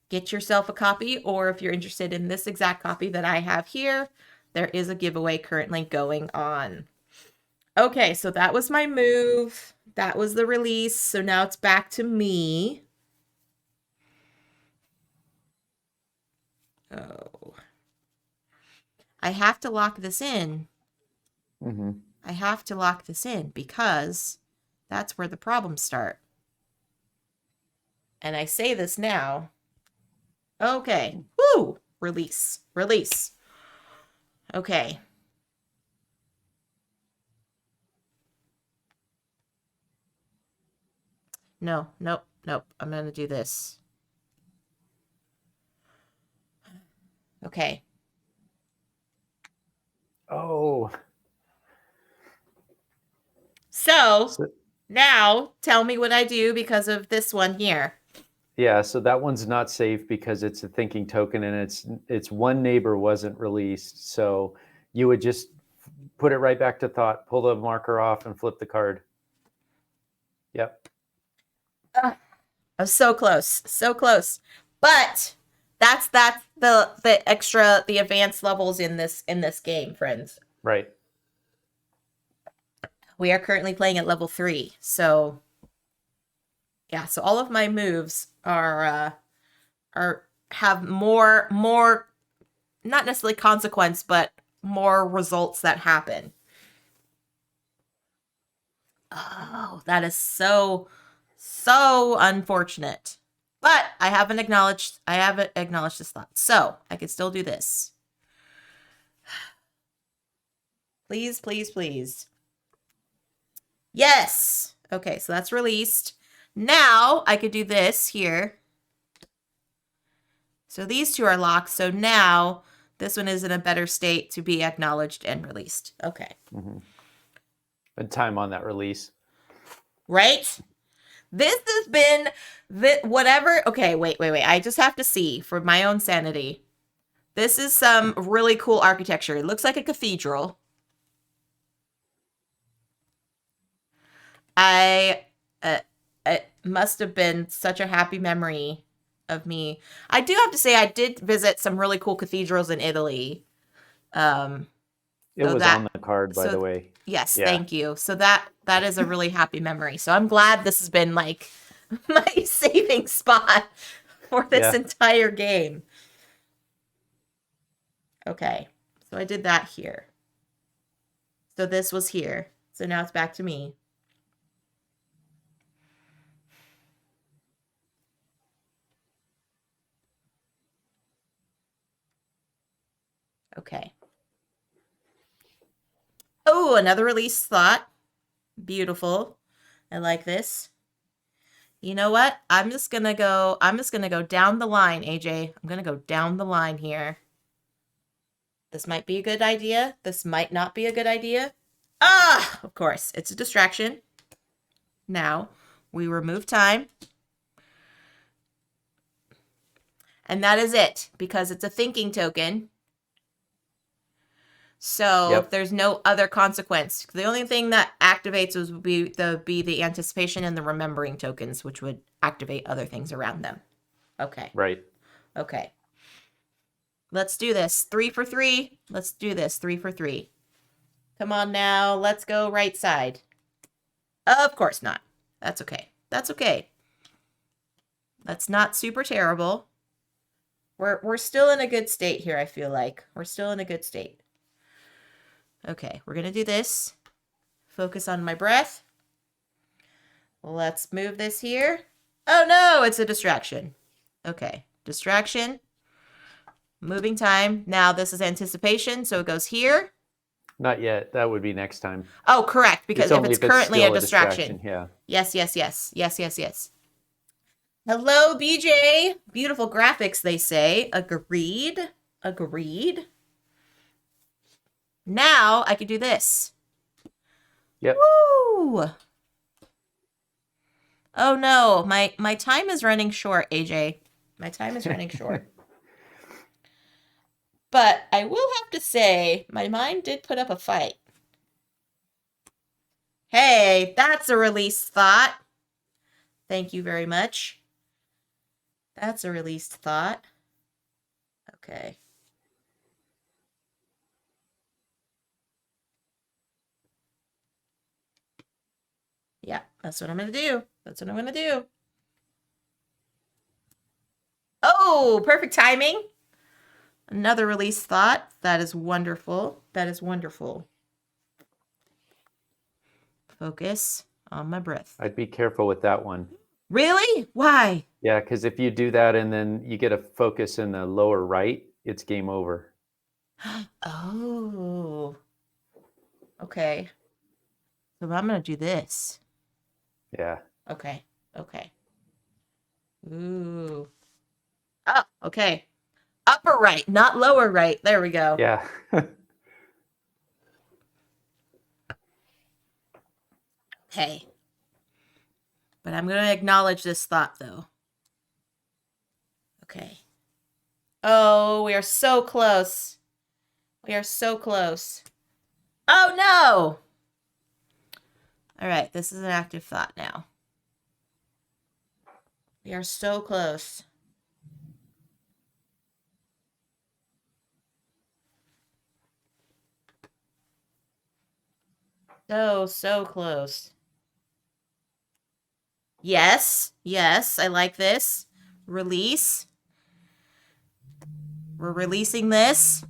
get yourself a copy, or if you're interested in this exact copy that I have here, there is a giveaway currently going on. Okay, so that was my move. That was the release. So now it's back to me. Oh. I have to lock this in. Mm-hmm. I have to lock this in because that's where the problems start. And I say this now. Okay. Woo! Release. Release. Okay. No, nope, nope. I'm going to do this. Okay. Oh. So now tell me what I do because of this one here. Yeah, so that one's not safe because it's a thinking token and it's one neighbor wasn't released. So you would just put it right back to thought, pull the marker off and flip the card. Yep. I was so close. So close. But that's the extra the advanced levels in this game, friends. Right. We are currently playing at level 3. So yeah, so all of my moves are have more not necessarily consequence, but more results that happen. Oh, that is so unfortunate. But I haven't acknowledged this thought. So I could still do this. Please, please, please. Yes. Okay, so that's released. Now I could do this here. So these 2 are locked. So now this one is in a better state to be acknowledged and released. Okay. Mm-hmm. And time on that release. Right? This has been whatever. Okay, wait. I just have to see for my own sanity. This is some really cool architecture. It looks like a cathedral. I it must have been such a happy memory of me. I do have to say I did visit some really cool cathedrals in Italy. Um It so was that on the card, by the so way. yes, Yeah. thank you. So that is a really happy memory. So I'm glad this has been like my saving spot for this Yeah. entire game. Okay. So I did that here. So this was here. So now it's back to me. Okay. Oh, another release thought. Beautiful. I like this. You know what? I'm just gonna go down the line, AJ. I'm gonna go down the line here. This might be a good idea. This might not be a good idea. Ah, of course, it's a distraction. Now, we remove time. And that is it, because it's a thinking token. So Yep. there's no other consequence. The only thing that activates would be the anticipation and the remembering tokens, which would activate other things around them. Okay. Right. Okay. Let's do this. 3 for 3. Let's do this. 3 for 3. Come on now. Let's go right side. Of course not. That's okay. That's okay. That's not super terrible. We're still in a good state here, I feel like. We're still in a good state. Okay, we're going to do this. Focus on my breath. Let's move this here. Oh no, it's a distraction. Okay, distraction. Moving time. Now this is anticipation, so it goes here. Not yet. That would be next time. Oh, correct, because It's if only it's if it's currently a still a distraction. Yeah. Yes, yes, yes. Yes, yes, yes. Hello, BJ. Beautiful graphics, they say. Agreed. Agreed. Now I can do this. Yep. Woo! Oh no, my time is running short, AJ. My time is running short. But I will have to say, my mind did put up a fight. Hey, that's a released thought. Thank you very much. That's a released thought. Okay. Yeah, that's what I'm going to do. That's what I'm going to do. Oh, perfect timing. Another release thought. That is wonderful. That is wonderful. Focus on my breath. I'd be careful with that one. Really? Why? Yeah, because if you do that and then you get a focus in the lower right, it's game over. Oh. Okay. So I'm going to do this. Yeah. Okay. Okay. Ooh. Oh, okay. Upper right, not lower right. There we go. Yeah. Okay. But I'm going to acknowledge this thought, though. Okay. Oh, we are so close. We are so close. Oh, no! All right, this is an active thought now. We are so close. So close. Yes, yes, I like this. Release. We're releasing this.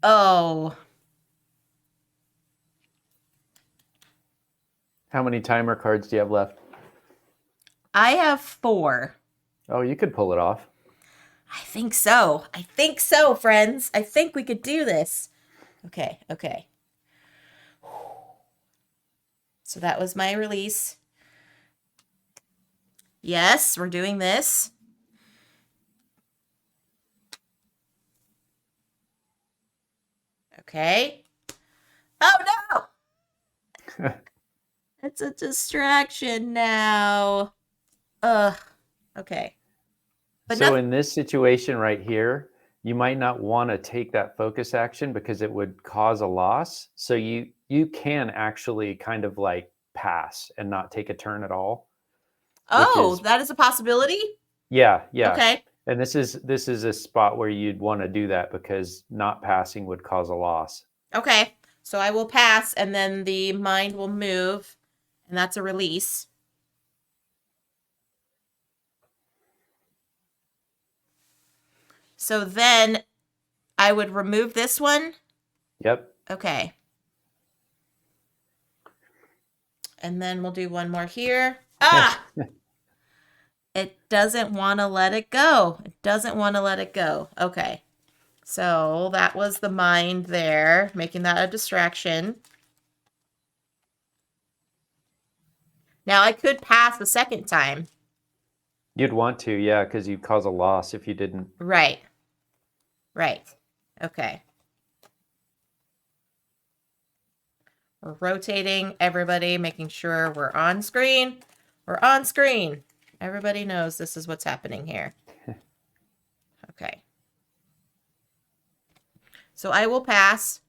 Oh. How many timer cards do you have left? I have 4. Oh, you could pull it off. I think so. I think so, friends. I think we could do this. Okay, okay. So that was my release. Yes, we're doing this. Okay. Oh, no! It's a distraction now. Ugh. Okay. But So in this situation right here, you might not want to take that focus action because it would cause a loss. So you can actually kind of like pass and not take a turn at all, which Oh, is that is a possibility? yeah, yeah. Okay. And this is a spot where you'd want to do that because not passing would cause a loss. Okay. So I will pass, and then the mind will move, and that's a release. So then I would remove this one. Yep. Okay. And then we'll do one more here. Ah! It doesn't want to let it go. It doesn't want to let it go. Okay. So that was the mind there, making that a distraction. Now I could pass the second time. You'd want to, yeah, because you'd cause a loss if you didn't. Right. Right. Okay. We're rotating everybody, making sure we're on screen. We're on screen. Everybody knows this is what's happening here. Okay. So I will pass.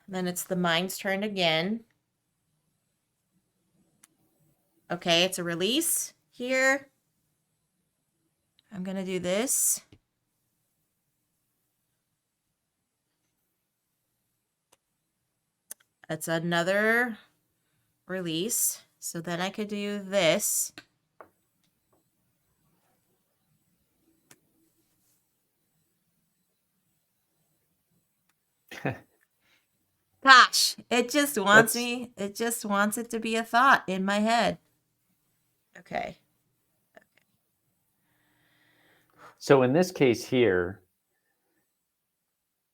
Then it's the mind's turn again. Okay, it's a release here. I'm going to do this. It's another release. So then I could do this. Gosh, it just wants me. It just wants it to be a thought in my head. Okay. So in this case here,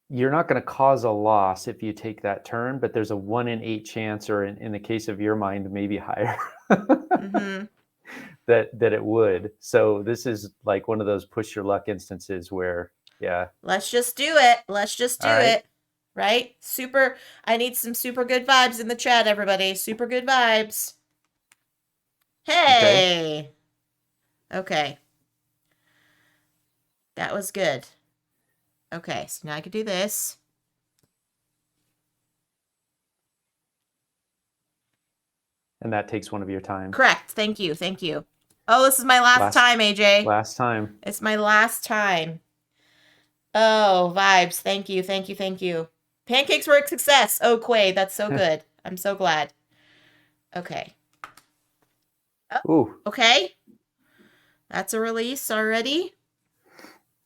you're not going to cause a loss if you take that turn, but there's a 1 in 8 chance, or in the case of your mind, maybe higher, Mm-hmm. that it would. So this is like one of those push your luck instances where, yeah. Let's just do it. Let's just do All right. it. Right? Super. I need some super good vibes in the chat, everybody. Super good vibes. Hey. Okay. That was good. Okay, so now I can do this. And that takes one of your time. Correct. Thank you. Thank you. Oh, this is my last time, AJ. Last time. It's my last time. Oh, vibes. Thank you. Thank you. Thank you. Pancakes were a success. Oh, Quay, that's so good. I'm so glad. Okay. Oh, Ooh. okay. That's a release already.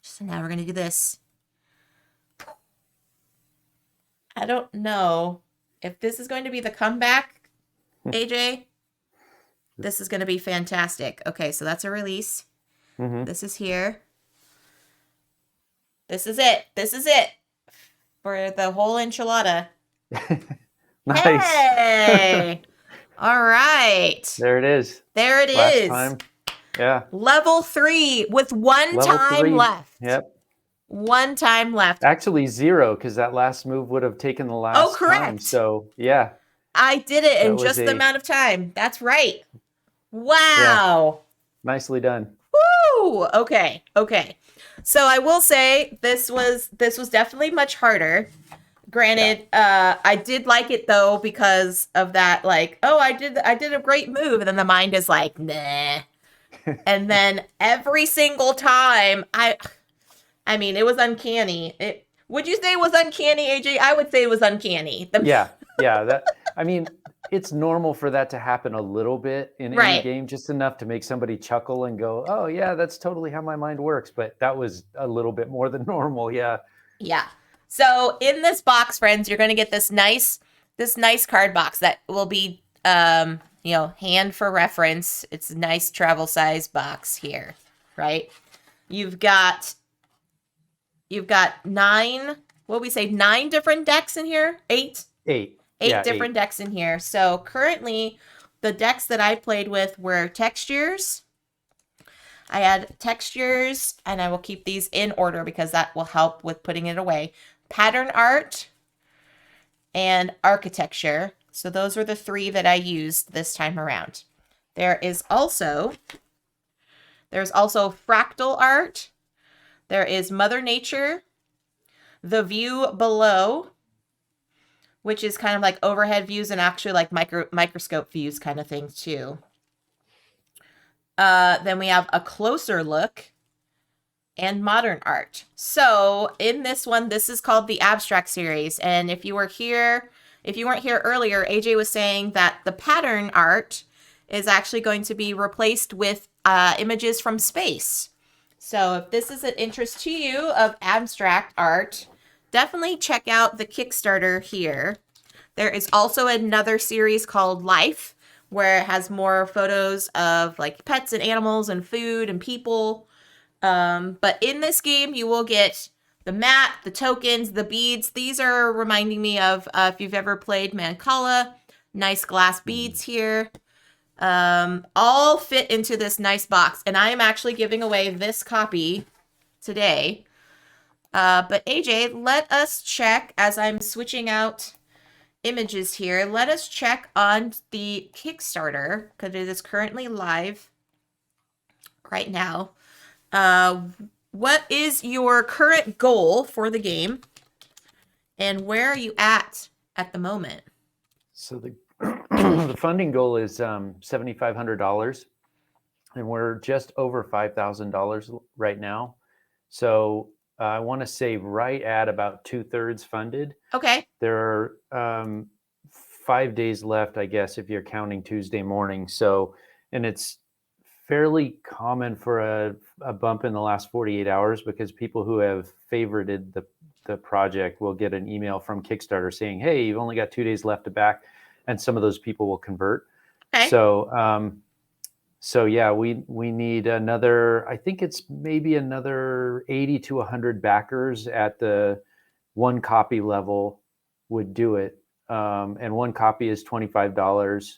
So now we're going to do this. I don't know if this is going to be the comeback, AJ. This is going to be fantastic. Okay, so that's a release. Mm-hmm. This is here. This is it. This is it for the whole enchilada. Nice. Hey! All right. There it is. There it Last is. time. Yeah. Level 3 with one Level time 3. left. Yep. One time left. Actually 0, because that last move would have taken the last correct. time. So yeah. I did it in That was just the a- amount of time. That's right. Wow. Nicely done. Woo! Okay. Okay. So I will say this was definitely much harder. Granted, I did like it though because of that, like, oh, I did a great move, and then the mind is like, nah. And then every single time, I mean, it was uncanny. Would you say it was uncanny, AJ? I would say it was uncanny. Yeah. I mean, it's normal for that to happen a little bit in Right. any game, just enough to make somebody chuckle and go, "Oh yeah, that's totally how my mind works." But that was a little bit more than normal. Yeah. Yeah. So in this box, friends, you're going to get this nice card box that will be, hand for reference. It's a nice travel size box here, right? You've got 9, what we say, 9 different decks in here? 8? 8. 8 different decks in here. So currently, the decks that I played with were textures. I had textures, and I will keep these in order because that will help with putting it away. Pattern art and architecture. So those were the 3 that I used this time around. There's also fractal art. There is Mother Nature, The View Below, which is kind of like overhead views and actually like microscope views kind of things too. Then we have a closer look and modern art. So in this one, this is called the abstract series. And if you weren't here earlier, AJ was saying that the pattern art is actually going to be replaced with images from space. So if this is an interest to you of abstract art, definitely check out the Kickstarter here. There is also another series called Life, where it has more photos of like pets and animals and food and people. But in this game, you will get the mat, the tokens, the beads. These are reminding me of if you've ever played Mancala, nice glass beads here. All fit into this nice box. And I am actually giving away this copy today. But AJ, let us check as I'm switching out images here. Let us check on the Kickstarter because it is currently live right now. What is your current goal for the game, and where are you at the moment? So the the funding goal is $7,500, and we're just over $5,000 right now. So I want to say right at about 2/3 funded. Okay. There are 5 days left, I guess, if you're counting Tuesday morning. So, and it's fairly common for a bump in the last 48 hours because people who have favorited the project will get an email from Kickstarter saying, hey, you've only got 2 days left to back. And some of those people will convert. Okay. So yeah, we need another, I think it's maybe another 80 to 100 backers at the one copy level would do it. And one copy is $25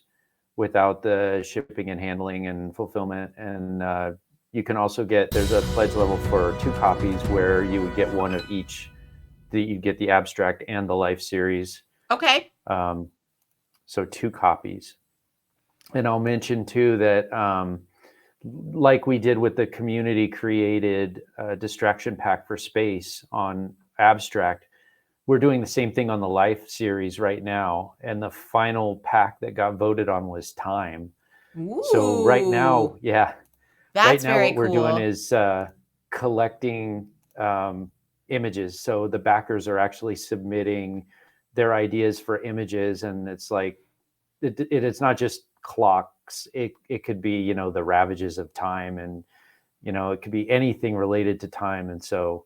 without the shipping and handling and fulfillment. And you can also there's a pledge level for 2 copies where you would get one of each. You get the abstract and the life series. Okay. So 2 copies. And I'll mention too that like we did with the community created distraction pack for space on abstract, we're doing the same thing on the life series right now. And the final pack that got voted on was time. Ooh, so right now, yeah, that's right now very what we're cool. doing is collecting images. So the backers are actually submitting their ideas for images, and it's like it's not just clocks. It could be the ravages of time, and it could be anything related to time. And so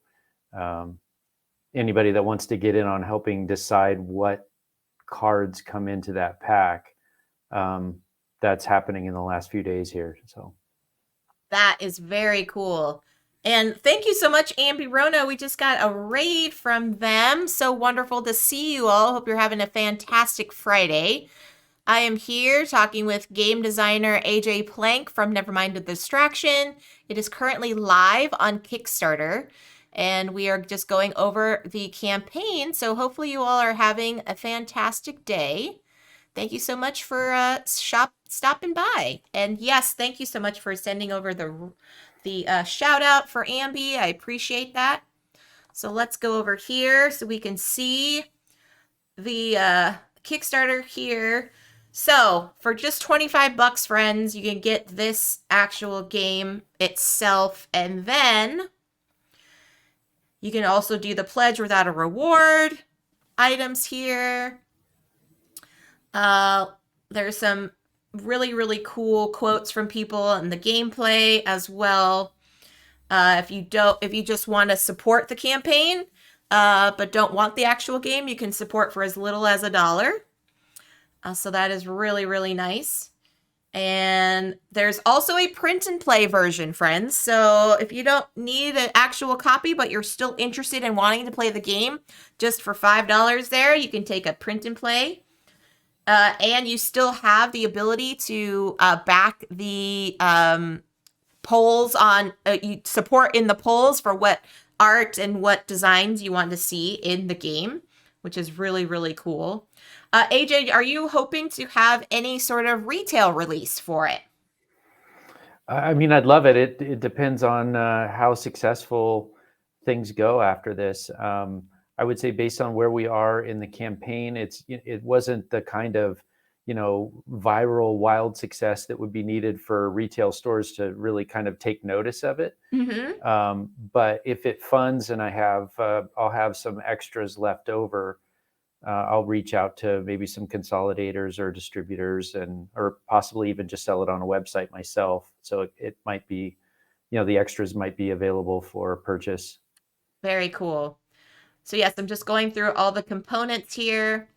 anybody that wants to get in on helping decide what cards come into that pack, that's happening in the last few days here. So that is very cool. And thank you so much, Ambi Rona. We just got a raid from them. So wonderful to see you all. Hope you're having a fantastic Friday. I am here talking with game designer AJ Plank from Nevermind the Distraction. It is currently live on Kickstarter, and we are just going over the campaign. So hopefully you all are having a fantastic day. Thank you so much for stopping by. And yes, thank you so much for sending over the shout out for Ambi. I appreciate that. So let's go over here so we can see the Kickstarter here. So for just 25 bucks, friends, you can get this actual game itself, and then you can also do the pledge without a reward items here. There's some really, really cool quotes from people in the gameplay as well. If you just want to support the campaign, but don't want the actual game, you can support for as little as $1. So that is really, really nice. And there's also a print and play version, friends. So if you don't need an actual copy, but you're still interested in wanting to play the game, just for $5 there, you can take a print and play. And you still have the ability to back the polls on you support in the polls for what art and what designs you want to see in the game, which is really, really cool. AJ, are you hoping to have any sort of retail release for it? I mean, I'd love it. It depends on how successful things go after this. I would say based on where we are in the campaign, it wasn't the kind of, viral wild success that would be needed for retail stores to really kind of take notice of it. Mm-hmm. But if it funds and I'll have some extras left over, I'll reach out to maybe some consolidators or distributors, or possibly even just sell it on a website myself. So it might be, the extras might be available for purchase. Very cool. So yes, I'm just going through all the components here.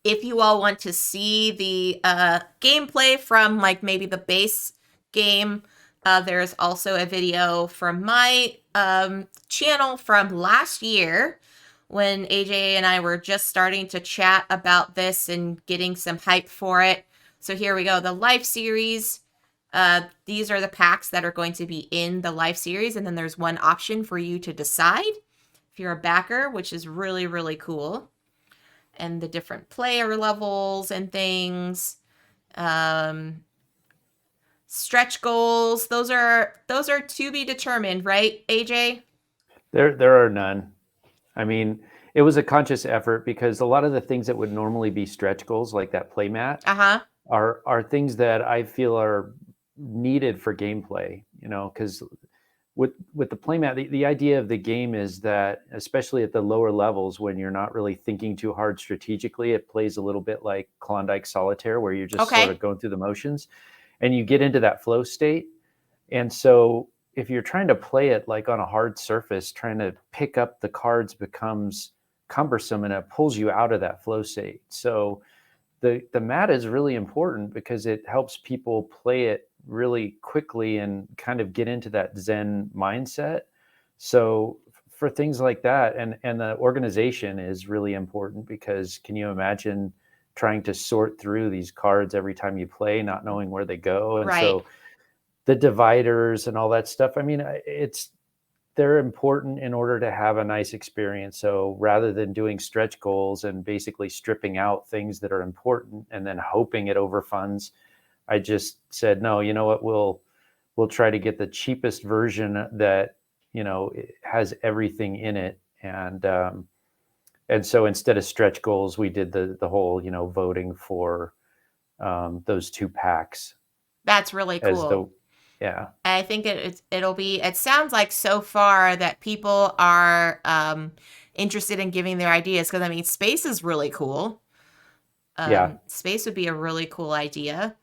If you all want to see the gameplay from like maybe the base game, there's also a video from my channel from last year when AJ and I were just starting to chat about this and getting some hype for it. So here we go. The Life series. These are the packs that are going to be in the Life series, and then there's one option for you to decide if you're a backer, which is really, really cool. And the different player levels and things. Stretch goals. Those are to be determined, right, AJ? There are none. I mean, it was a conscious effort because a lot of the things that would normally be stretch goals, like that playmat, Uh-huh. are things that I feel are needed for gameplay. Because with the playmat, the idea of the game is that, especially at the lower levels, when you're not really thinking too hard strategically, it plays a little bit like Klondike Solitaire, where you're just sort Okay. of going through the motions, and you get into that flow state. And so if you're trying to play it like on a hard surface, trying to pick up the cards becomes cumbersome, and it pulls you out of that flow state. So the mat is really important because it helps people play it really quickly and kind of get into that Zen mindset. So for things like that, and the organization is really important, because can you imagine trying to sort through these cards every time you play, not knowing where they go? And Right. so the dividers and all that stuff, I mean, they're important in order to have a nice experience. So rather than doing stretch goals and basically stripping out things that are important and then hoping it overfunds, I just said, no, you know what, we'll try to get the cheapest version that, it has everything in it. And so instead of stretch goals, we did the whole, voting for those two packs That's really as cool. the yeah. I think it'll be. It sounds like so far that people are interested in giving their ideas, because I mean, space is really cool. Yeah. Space would be a really cool idea,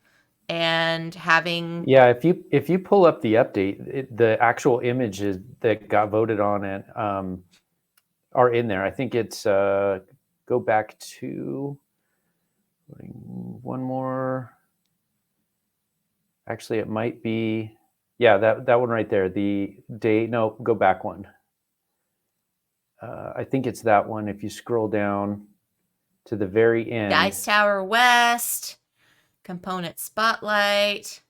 and having Yeah, if you pull up the update, the actual images that got voted on it are in there. I think it's go back to one more. Actually, it might be, yeah, that one right there. The day, no, go back one. I think it's that one. If you scroll down to the very end. Dice Tower West component spotlight,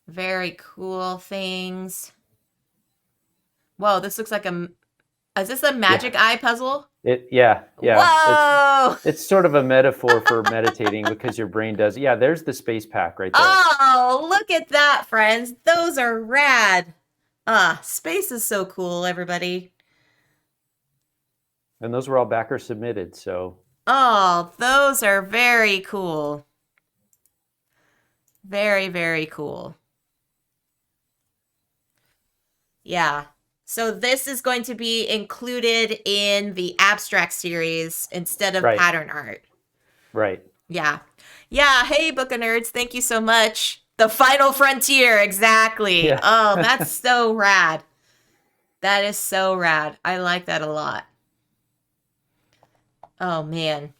very cool things. Whoa, this looks like a. Is this a magic eye puzzle? Yeah. Whoa! It's sort of a metaphor for meditating, because your brain does. Yeah, there's the space pack right there. Oh, look at that, friends. Those are rad. Space is so cool, everybody. And those were all backer submitted. So Oh, those are very cool. Very, very cool. Yeah. So this is going to be included in the abstract series instead of right, pattern art. right. Yeah. Yeah. Hey, Book of Nerds. Thank you so much. The Final Frontier. Exactly. Yeah. Oh, that's so rad. That is so rad. I like that a lot. Oh, man.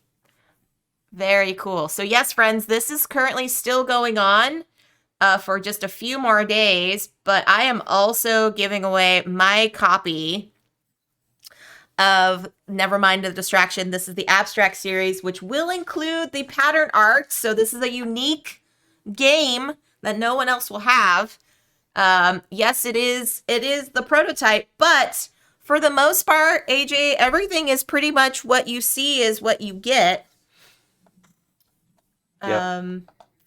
Very cool. So, yes, friends, this is currently still going on for just a few more days, but I am also giving away my copy of Nevermind the Distraction. This is the abstract series, which will include the pattern art. So, this is a unique game that no one else will have. Yes, it is the prototype, but for the most part, AJ, everything is pretty much what you see is what you get. Yep.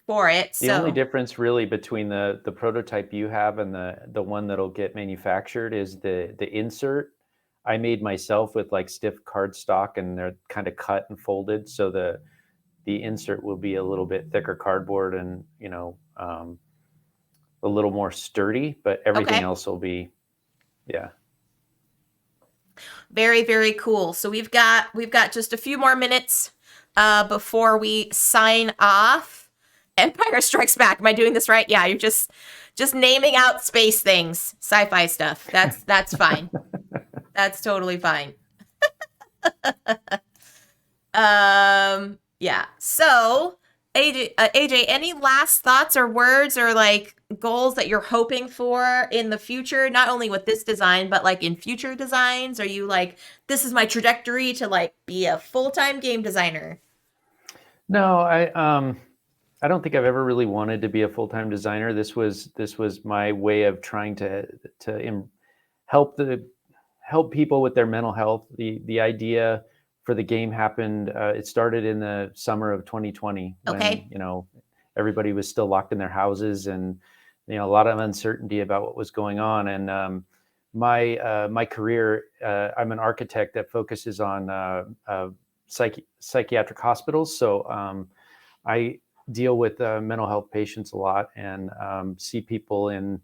For it. The only difference really between the prototype you have and the one that'll get manufactured is the insert. I made myself with like stiff cardstock, and they're kind of cut and folded, so the insert will be a little bit thicker cardboard, and a little more sturdy, but everything Okay. else will be, yeah. Very, very cool. So we've got just a few more minutes before we sign off. Empire Strikes Back. Am I doing this right? Yeah, you're just naming out space things, sci-fi stuff. That's fine. That's totally fine. Yeah. So, AJ, any last thoughts or words or like goals that you're hoping for in the future? Not only with this design, but like in future designs. Are you like, this is my trajectory to like be a full-time game designer? No, I don't think I've ever really wanted to be a full-time designer. This was my way of trying to help help people with their mental health. The idea for the game happened. It started in the summer of 2020 when Okay. everybody was still locked in their houses, and a lot of uncertainty about what was going on. And my career, I'm an architect that focuses on psychiatric hospitals. So I deal with mental health patients a lot, and see people in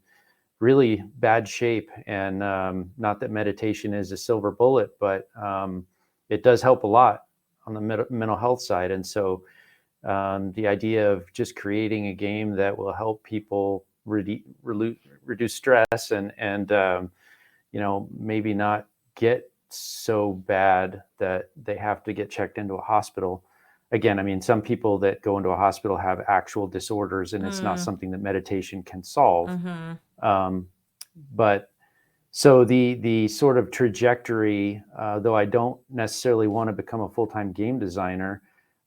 really bad shape. And not that meditation is a silver bullet, but it does help a lot on the mental health side. And so the idea of just creating a game that will help people reduce stress, and maybe not get so bad that they have to get checked into a hospital. Again, I mean, some people that go into a hospital have actual disorders, and it's not Mm, something that meditation can solve. mm-hmm. Um, but so the sort of trajectory, though I don't necessarily want to become a full-time game designer,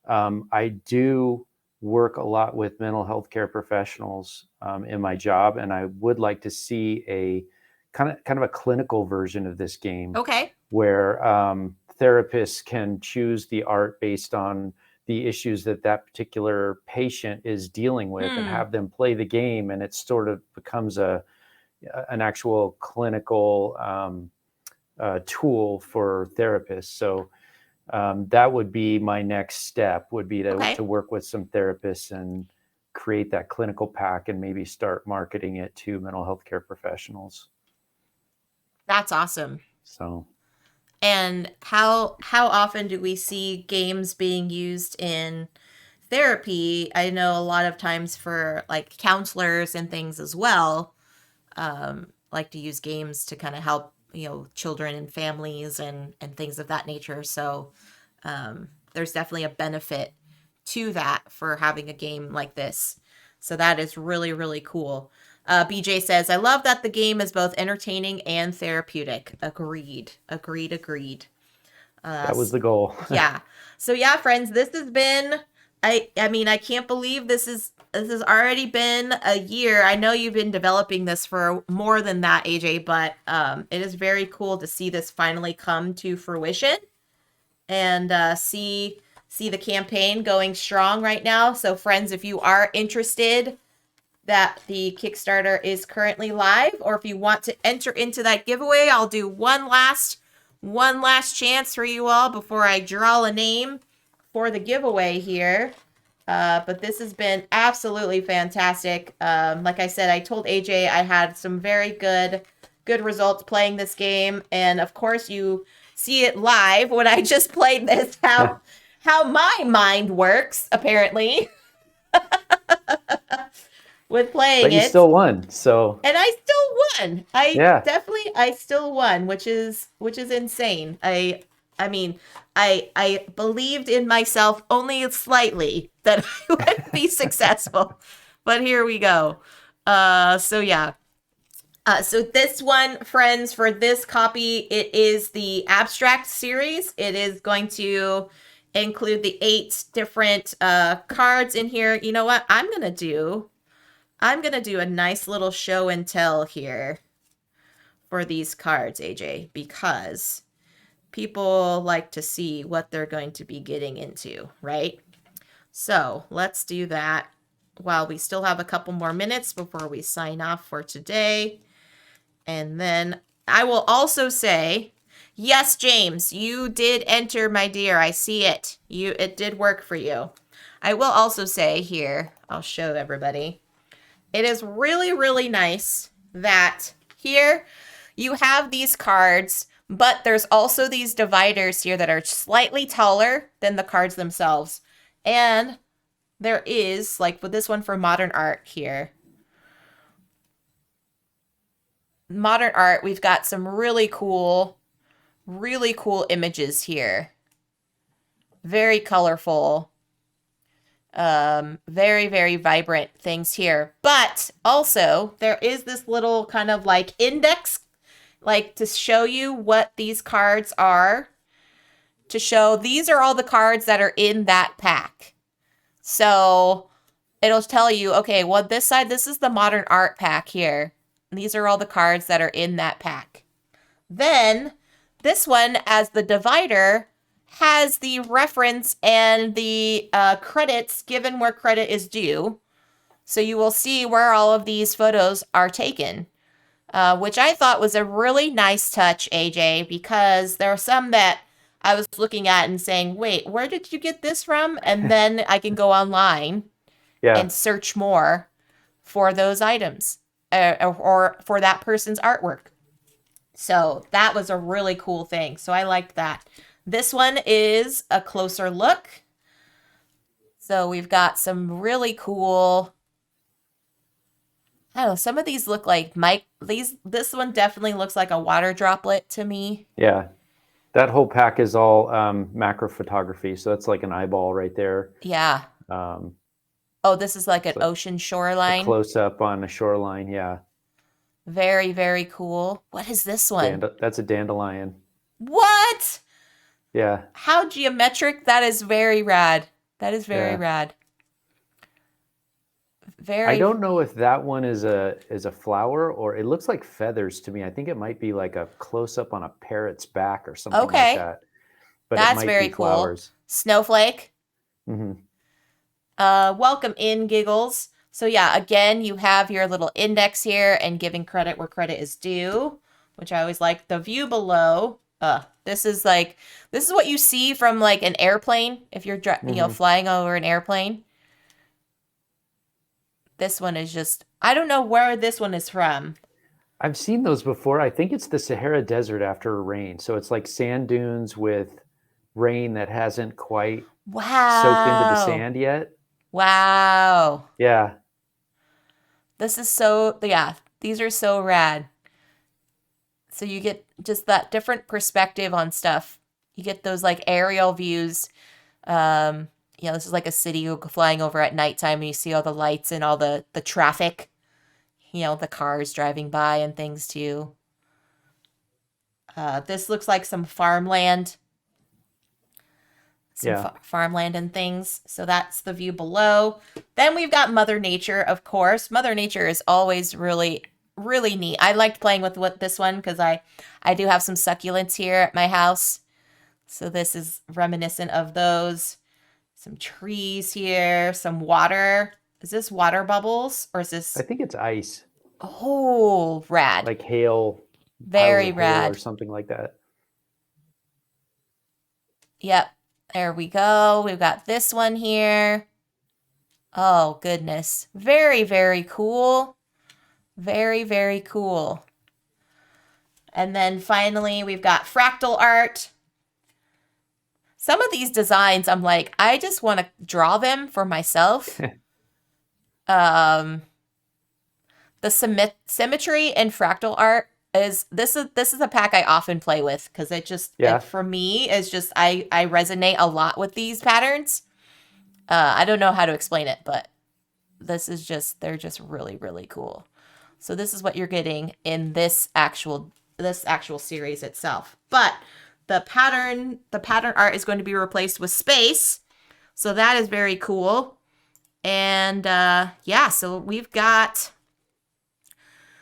I do work a lot with mental health care professionals in my job, and I would like to see a kind of a clinical version of this game Okay. where therapists can choose the art based on the issues that that particular patient is dealing with, and Hmm. have them play the game, and it sort of becomes an actual clinical tool for therapists. So that would be my next step, would be to Okay. work with some therapists and create that clinical pack, and maybe start marketing it to mental health care professionals. That's awesome. So And how often do we see games being used in therapy? I know a lot of times for like counselors and things as well, like to use games to kind of help, children and families and things of that nature. So there's definitely a benefit to that for having a game like this. So that is really, really cool. BJ says, I love that the game is both entertaining and therapeutic. Agreed. Agreed. Agreed. Uh, that was the goal. yeah. So yeah, friends, this has been I mean, I can't believe this has already been a year. I know you've been developing this for more than that, AJ, but it is very cool to see this finally come to fruition and see the campaign going strong right now. So friends, if you are interested, that the Kickstarter is currently live, or if you want to enter into that giveaway, I'll do one last chance for you all before I draw a name for the giveaway here. But this has been absolutely fantastic. Like I said, I told AJ I had some very good results playing this game, and of course you see it live when I just played this how my mind works apparently with playing But you it. still won. So And I still won. yeah, I still won, which is insane. I mean, I believed in myself only slightly that I would be successful. But here we go. So yeah. So this one, friends, for this copy, it is the abstract series. It is going to include the 8 different cards in here. You know what? I'm gonna do a nice little show and tell here for these cards, AJ, because people like to see what they're going to be getting into, right? So let's do that while we still have a couple more minutes before we sign off for today. And then I will also say, Yes, James, you did enter, my dear. I see it. It did work for you. I will also say here, I'll show everybody. It is really, really nice that here you have these cards, but there's also these dividers here that are slightly taller than the cards themselves. And there is, like with this one for modern art here. Modern art, we've got some really cool images here. Very colorful. Very, very vibrant things here. But also, there is this little kind of like index, like to show you what these cards are. To show these are all the cards that are in that pack. So it'll tell you, okay, well, this side, this is the modern art pack here. These are all the cards that are in that pack. Then this one, as the divider, has the reference and the credits given where credit is due. So you will see where all of these photos are taken, which I thought was a really nice touch, AJ, because there are some that I was looking at and saying, wait, where did you get this from? And then I can go online Yeah. and search more for those items or for that person's artwork. So that was a really cool thing. So I liked that. This one is a closer look. So we've got some really cool. I don't know. Some of these look like This one definitely looks like a water droplet to me. Yeah. That whole pack is all macro photography. So that's like an eyeball right there. Yeah. Um, Oh, this is like an so ocean a shoreline. close up on a shoreline. Yeah. Very, very cool. What is this one? That's a dandelion. What? Yeah. How geometric? That is very rad. That is very Yeah. rad. I Very. don't know if that one is a flower or it looks like feathers to me. I think it might be like a close up on a parrot's back or something like Okay. that. But it That's might be very cool. flowers. Snowflake. Hmm. Welcome in, Giggles. So yeah, again, you have your little index here and giving credit where credit is due, which I always like. The view below. This is what you see from like an airplane if you're flying over an airplane. This one is just, I don't know where this one is from. I've seen those before. I think it's the Sahara Desert after a rain. So it's like sand dunes with rain that hasn't quite soaked into the Wow. sand yet. Wow. Yeah. This is yeah, these are so rad. So you get just that different perspective on stuff. You get those like aerial views. This is like a city flying over at nighttime and you see all the lights and all the traffic, the cars driving by and things too. This looks like some farmland. Yeah. Farmland and things. So that's the view below. Then we've got Mother Nature, of course. Mother Nature is always really, really neat. I liked playing with this one because I do have some succulents here at my house. So this is reminiscent of those. Some trees here, some water. Is this water bubbles or is this? I think it's ice. Oh, rad. Like hail. Very rad. Hail or something like that. Yep. There we go. We've got this one here. Oh, goodness. Very, very cool. Very, very cool. And then finally, we've got fractal art. Some of these designs, I'm like, I just want to draw them for myself. The symmetry in fractal art is a pack I often play with because for me is just I resonate a lot with these patterns. I don't know how to explain it, but they're just really, really cool. So this is what you're getting in this actual series itself. But the pattern art is going to be replaced with space. So that is very cool. And so we've got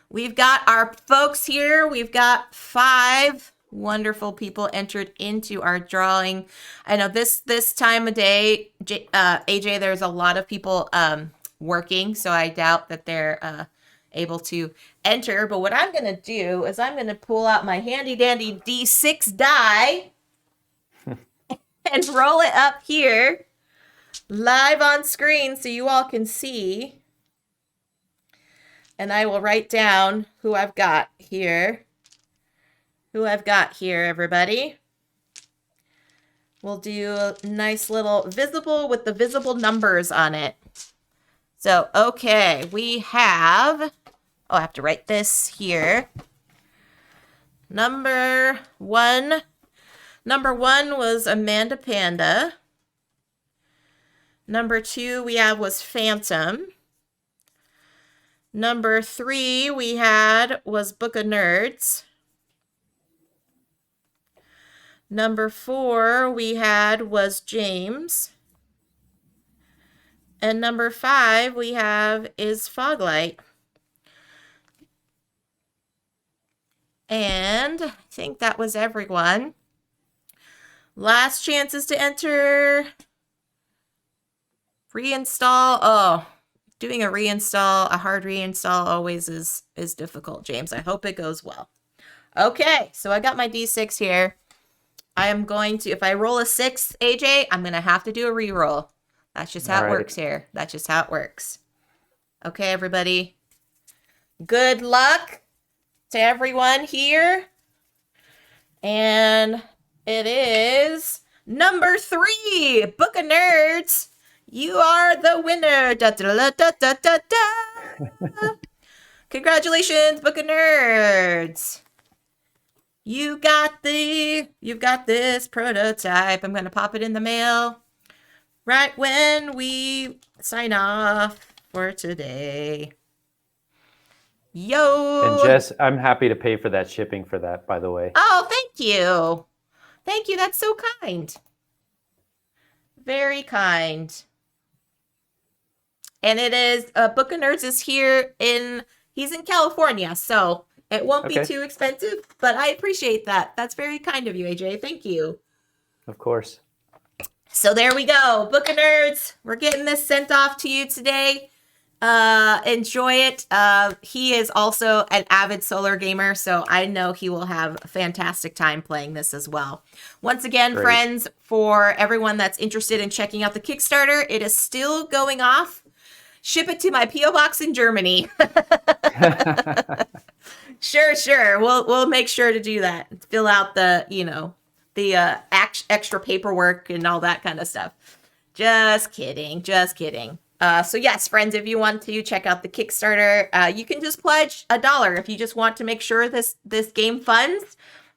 our folks here. We've got 5 wonderful people entered into our drawing. I know this time of day, AJ, there's a lot of people working, so I doubt that they're able to enter. But what I'm going to do is I'm going to pull out my handy dandy D6 die and roll it up here live on screen so you all can see. And I will write down who I've got here. Everybody. We'll do a nice little visible with the visible numbers on it. So, okay, we have, I have to write this here. Number one was Amanda Panda. Number 2 we have was Phantom. Number 3 we had was Book of Nerds. Number 4 we had was James. And number 5 we have is Foglight. And I think that was everyone. Last chances to enter. Reinstall. Oh, doing a reinstall, a hard reinstall always is difficult, James. I hope it goes well. Okay, so I got my D6 here. I am going to, if I roll a 6, AJ, I'm going to have to do a reroll. That's just how it works here. That's just how it works. Okay, everybody. Good luck to everyone here. And it is number 3, Book of Nerds. You are the winner. Da, da, da, da, da, da. Congratulations, Book of Nerds. You've got this prototype. I'm going to pop it in the mail right when we sign off for today. Yo. And Jess, I'm happy to pay for that shipping for that, by the way. Oh, thank you. Thank you. That's so kind. Very kind. And it is, Book of Nerds is here he's in California, so it won't be too expensive, but I appreciate that. That's very kind of you, AJ. Thank you. Of course. So there we go. Book of Nerds. We're getting this sent off to you today. Enjoy it. He is also an avid solar gamer, so I know he will have a fantastic time playing this as well. Once again, friends, for everyone that's interested in checking out the Kickstarter, it is still going off. Ship it to my P.O. box in Germany. Sure. We'll make sure to do that. Fill out the extra paperwork and all that kind of stuff. Just kidding. So yes, friends, if you want to check out the Kickstarter, you can just pledge $1 if you just want to make sure this game funds.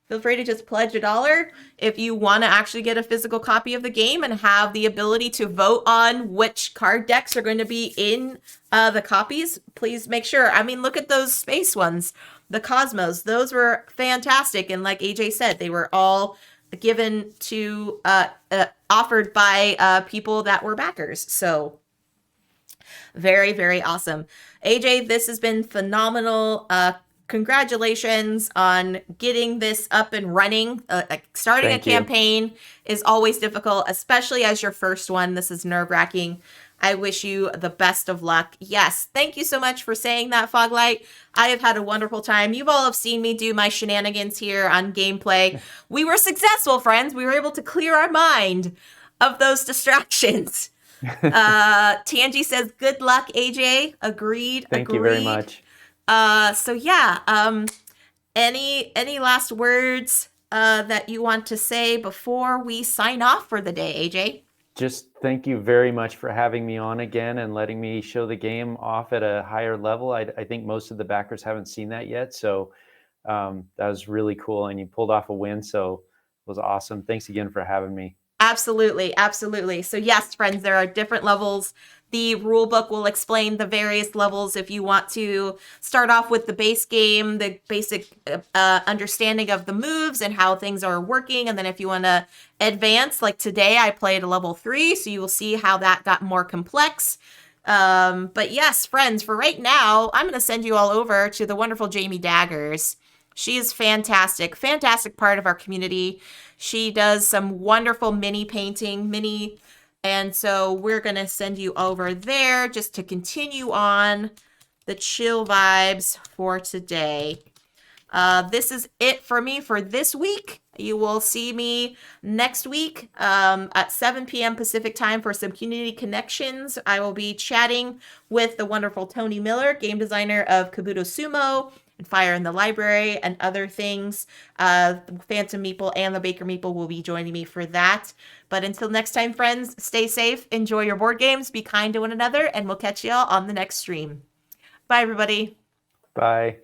Feel free to just pledge $1 if you want to actually get a physical copy of the game and have the ability to vote on which card decks are going to be in the copies. Please make sure. I mean, look at those space ones, the Cosmos. Those were fantastic, and like AJ said, they were all given to offered by people that were backers. So very, very awesome. AJ, this has been phenomenal. Congratulations on getting this up and running. Starting a campaign is always difficult, especially as your first one. This is nerve-wracking. I wish you the best of luck. Yes, thank you so much for saying that, Foglight. I have had a wonderful time. You've all have seen me do my shenanigans here on gameplay. We were successful, friends. We were able to clear our mind of those distractions. Tangi says, good luck, AJ. Agreed. Thank you very much. So yeah, any last words that you want to say before we sign off for the day, AJ? Just thank you very much for having me on again and letting me show the game off at a higher level. I think most of the backers haven't seen that yet, so that was really cool, and you pulled off a win, so it was awesome. Thanks again for having me. Absolutely. So yes, friends, there are different levels. The rule book will explain the various levels if you want to start off with the base game, the basic understanding of the moves and how things are working. And then if you want to advance, like today, I played a level 3, so you will see how that got more complex. But yes, friends, for right now, I'm going to send you all over to the wonderful Jamie Daggers. She is fantastic part of our community. She does some wonderful mini painting, and so we're going to send you over there just to continue on the chill vibes for today. This is it for me for this week. You will see me next week at 7 p.m. Pacific time for some community connections. I will be chatting with the wonderful Tony Miller, game designer of Kabuto Sumo and Fire in the Library and other things. The Phantom Meeple and the Baker Meeple will be joining me for that. But until next time, friends, stay safe, enjoy your board games, be kind to one another, and we'll catch y'all on the next stream. Bye, everybody. Bye.